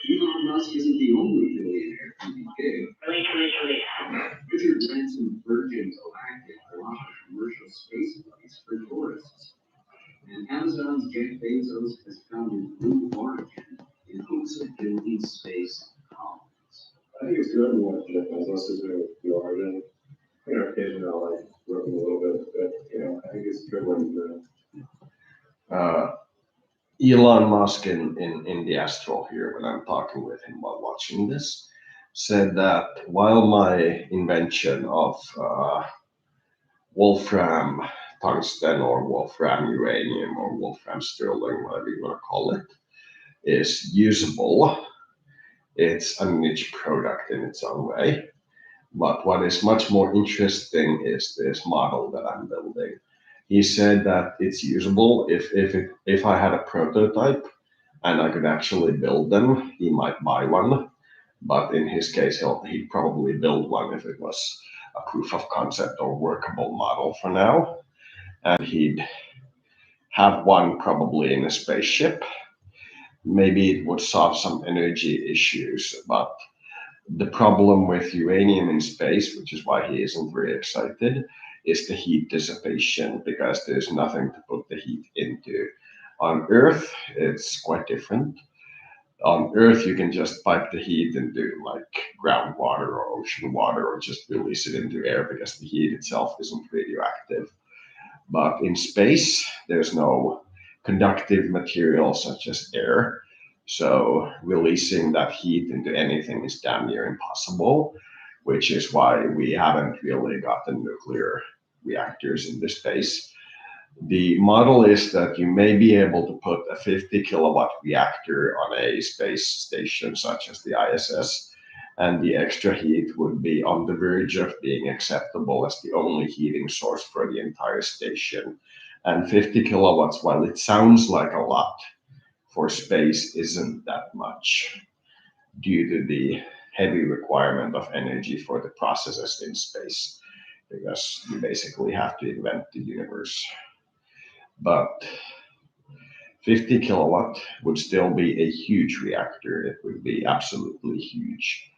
Elon Musk isn't the only billionaire to be big. Richard Branson's Virgin Galactic launched commercial space flights for tourists. And Amazon's Jeff Bezos has founded Blue Origin in hopes of building space colonies. I think it's good when Jeff Bezos is doing Blue Origin. Occasionally I'll like working a little bit, but I think it's good when he's doing it. Elon Musk in the Astral here, when I'm talking with him while watching this, said that while my invention of wolfram tungsten or wolfram uranium or wolfram sterling, whatever you want to call it, is usable, it's a niche product in its own way. But what is much more interesting is this model that I'm building. He said that it's usable if I had a prototype and I could actually build them, he might buy one. But in his case, he'd probably build one if it was a proof of concept or workable model for now. And he'd have one probably in a spaceship. Maybe it would solve some energy issues, but the problem with uranium in space, which is why he isn't very excited, is the heat dissipation, because there's nothing to put the heat into. On Earth, it's quite different. On Earth, you can just pipe the heat into like groundwater or ocean water, or just release it into air because the heat itself isn't radioactive. But in space, there's no conductive material such as air. So releasing that heat into anything is damn near impossible, which is why we haven't really gotten nuclear reactors into space. The model is that you may be able to put a 50 kilowatt reactor on a space station such as the ISS, and the extra heat would be on the verge of being acceptable as the only heating source for the entire station. And 50 kilowatts, while it sounds like a lot, for space isn't that much due to the heavy requirement of energy for the processes in space, because you basically have to invent the universe. But 50 kilowatt would still be a huge reactor. It would be absolutely huge.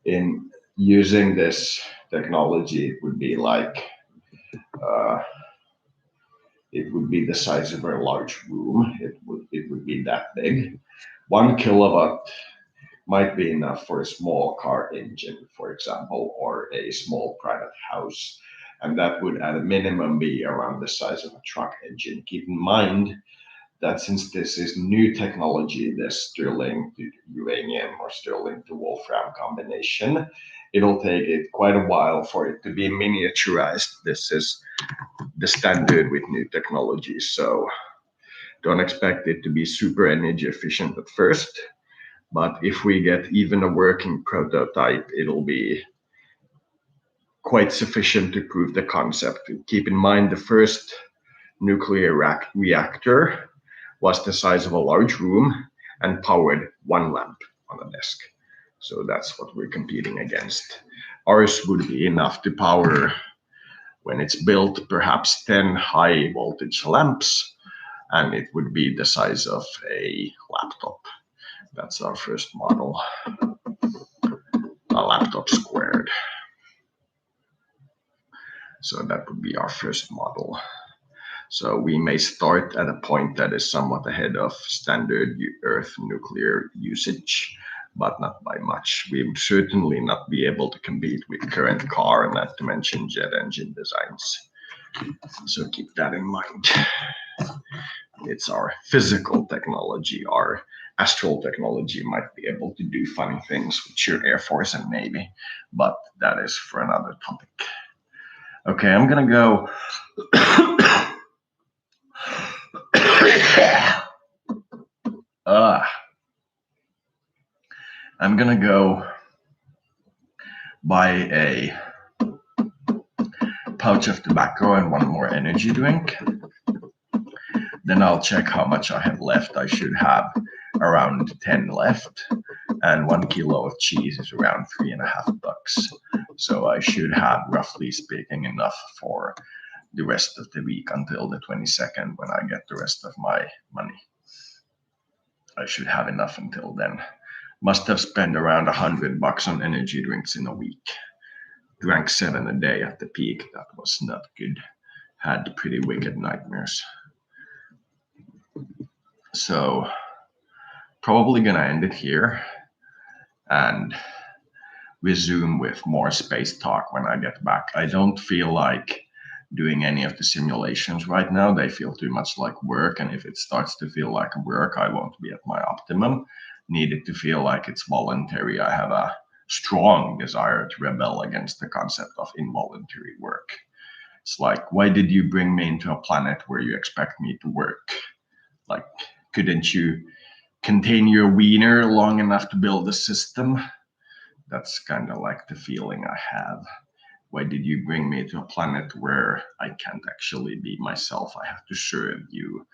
In using this technology, it would be like it would be the size of a large room. It would be that big. 1 kilowatt might be enough for a small car engine, for example, or a small private house. And that would at a minimum be around the size of a truck engine. Keep in mind that since this is new technology, this sterling to uranium or sterling to wolfram combination, it'll take it quite a while for it to be miniaturized. This is the standard with new technologies. So don't expect it to be super energy efficient at first. But if we get even a working prototype, it'll be quite sufficient to prove the concept. Keep in mind, the first nuclear reactor was the size of a large room and powered one lamp on a desk. So that's what we're competing against. Ours would be enough to power, when it's built, perhaps 10 high voltage lamps, and it would be the size of a laptop. That's our first model, a laptop squared. So that would be our first model. So we may start at a point that is somewhat ahead of standard Earth nuclear usage, but not by much. We would certainly not be able to compete with current car, not to mention jet engine designs. So keep that in mind. It's our physical technology. Our astral technology might be able to do funny things with your Air Force and Navy, but that is for another topic. Okay, I'm gonna go. I'm gonna go buy a pouch of tobacco and one more energy drink. Then I'll check how much I have left. I should have around 10 left, and 1 kilo of cheese is around $3.50. So I should have, roughly speaking, enough for the rest of the week until the 22nd, when I get the rest of my money. I should have enough until then. Must have spent around $100 on energy drinks in a week. Drank 7 a day at the peak. That was not good. Had pretty wicked nightmares. So probably gonna end it here and resume with more space talk when I get back. I don't feel like doing any of the simulations right now. They feel too much like work, and if it starts to feel like work, I won't be at my optimum. Need it to feel like it's voluntary. I have a strong desire to rebel against the concept of involuntary work. It's like, why did you bring me into a planet where you expect me to work? Like, couldn't you contain your wiener long enough to build a system? That's kind of like the feeling I have. Why did you bring me to a planet where I can't actually be myself? I have to serve you.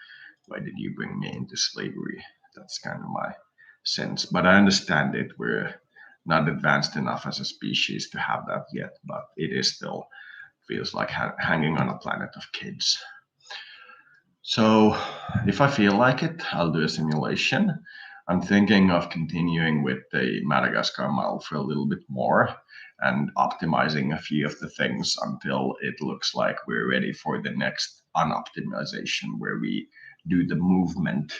Why did you bring me into slavery? That's kind of my sense. But I understand it. We're not advanced enough as a species to have that yet, but it is still feels like hanging on a planet of kids. So if I feel like it, I'll do a simulation. I'm thinking of continuing with the Madagascar model for a little bit more and optimizing a few of the things until it looks like we're ready for the next unoptimization, where we do the movement.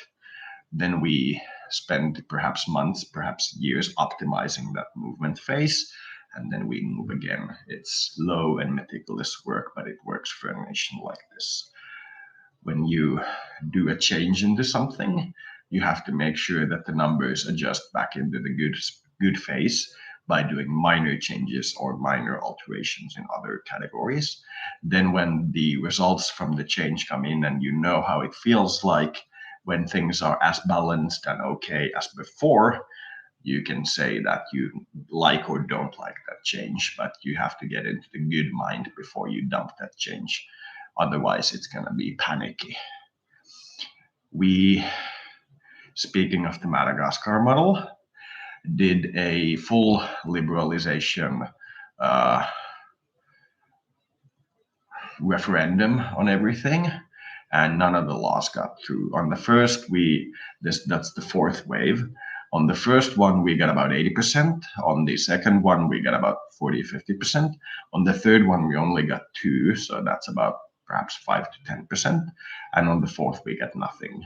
Then we spend perhaps months, perhaps years optimizing that movement phase, and then we move again. It's slow and meticulous work, but it works for a nation like this. When you do a change into something, you have to make sure that the numbers adjust back into the good phase by doing minor changes or minor alterations in other categories. Then when the results from the change come in and you know how it feels like when things are as balanced and okay as before, you can say that you like or don't like that change, but you have to get into the good mind before you dump that change. Otherwise, it's going to be panicky. We, speaking of the Madagascar model, did a full liberalization referendum on everything, and none of the laws got through. On the first, that's the fourth wave. On the first one, we got about 80%. On the second one, we got about 40-50%. On the third one, we only got 2, so that's about perhaps 5 to 10%. And on the fourth, we got nothing.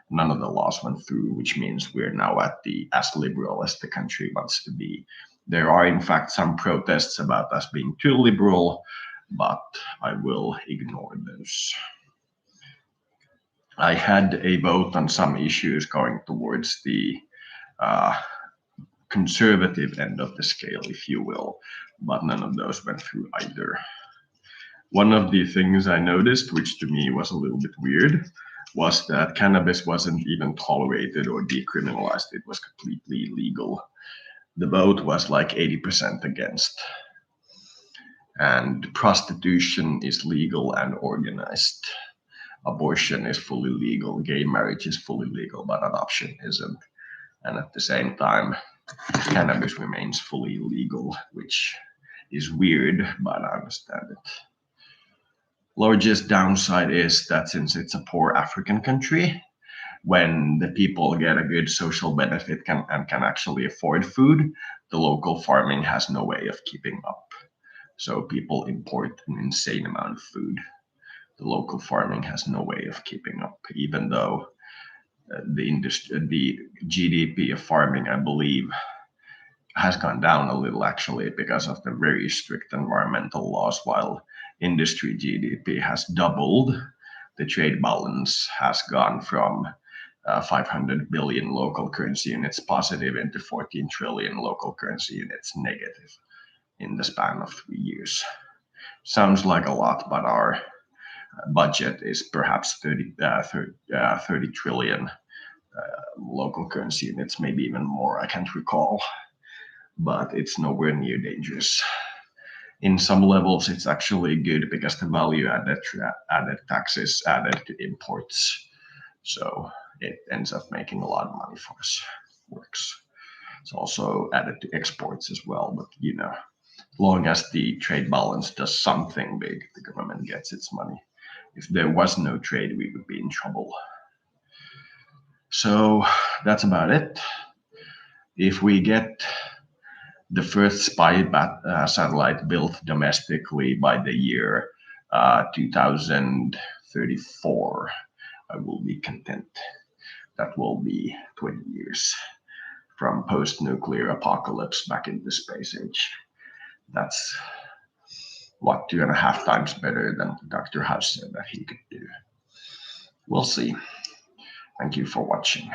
None of the laws went through, which means we're now at the as liberal as the country wants to be. There are, in fact, some protests about us being too liberal, but I will ignore those. I had a vote on some issues going towards the conservative end of the scale, if you will, but none of those went through either. One of the things I noticed, which to me was a little bit weird, was that cannabis wasn't even tolerated or decriminalized. It was completely illegal. The vote was like 80% against. And prostitution is legal and organized. Abortion is fully legal. Gay marriage is fully legal, but adoption isn't. And at the same time, cannabis remains fully illegal, which is weird, but I understand it. Largest downside is that since it's a poor African country, when the people get a good social benefit and can actually afford food, the local farming has no way of keeping up. So people import an insane amount of food. The local farming has no way of keeping up, even though the GDP of farming, I believe, has gone down a little actually because of the very strict environmental laws, while industry GDP has doubled. The trade balance has gone from 500 billion local currency units positive into 14 trillion local currency units negative in the span of 3 years. Sounds like a lot, but our budget is perhaps 30 trillion local currency units, maybe even more, I can't recall. But it's nowhere near dangerous. In some levels, it's actually good because the value added tax is added to imports. So it ends up making a lot of money for us. Works. It's also added to exports as well. But as long as the trade balance does something big, the government gets its money. If there was no trade, we would be in trouble. So that's about it. If we get the first spy satellite built domestically by the year 2034, I will be content. That will be 20 years from post-nuclear apocalypse back into space age. That's 2.5 times better than Dr. House said that he could do. We'll see. Thank you for watching.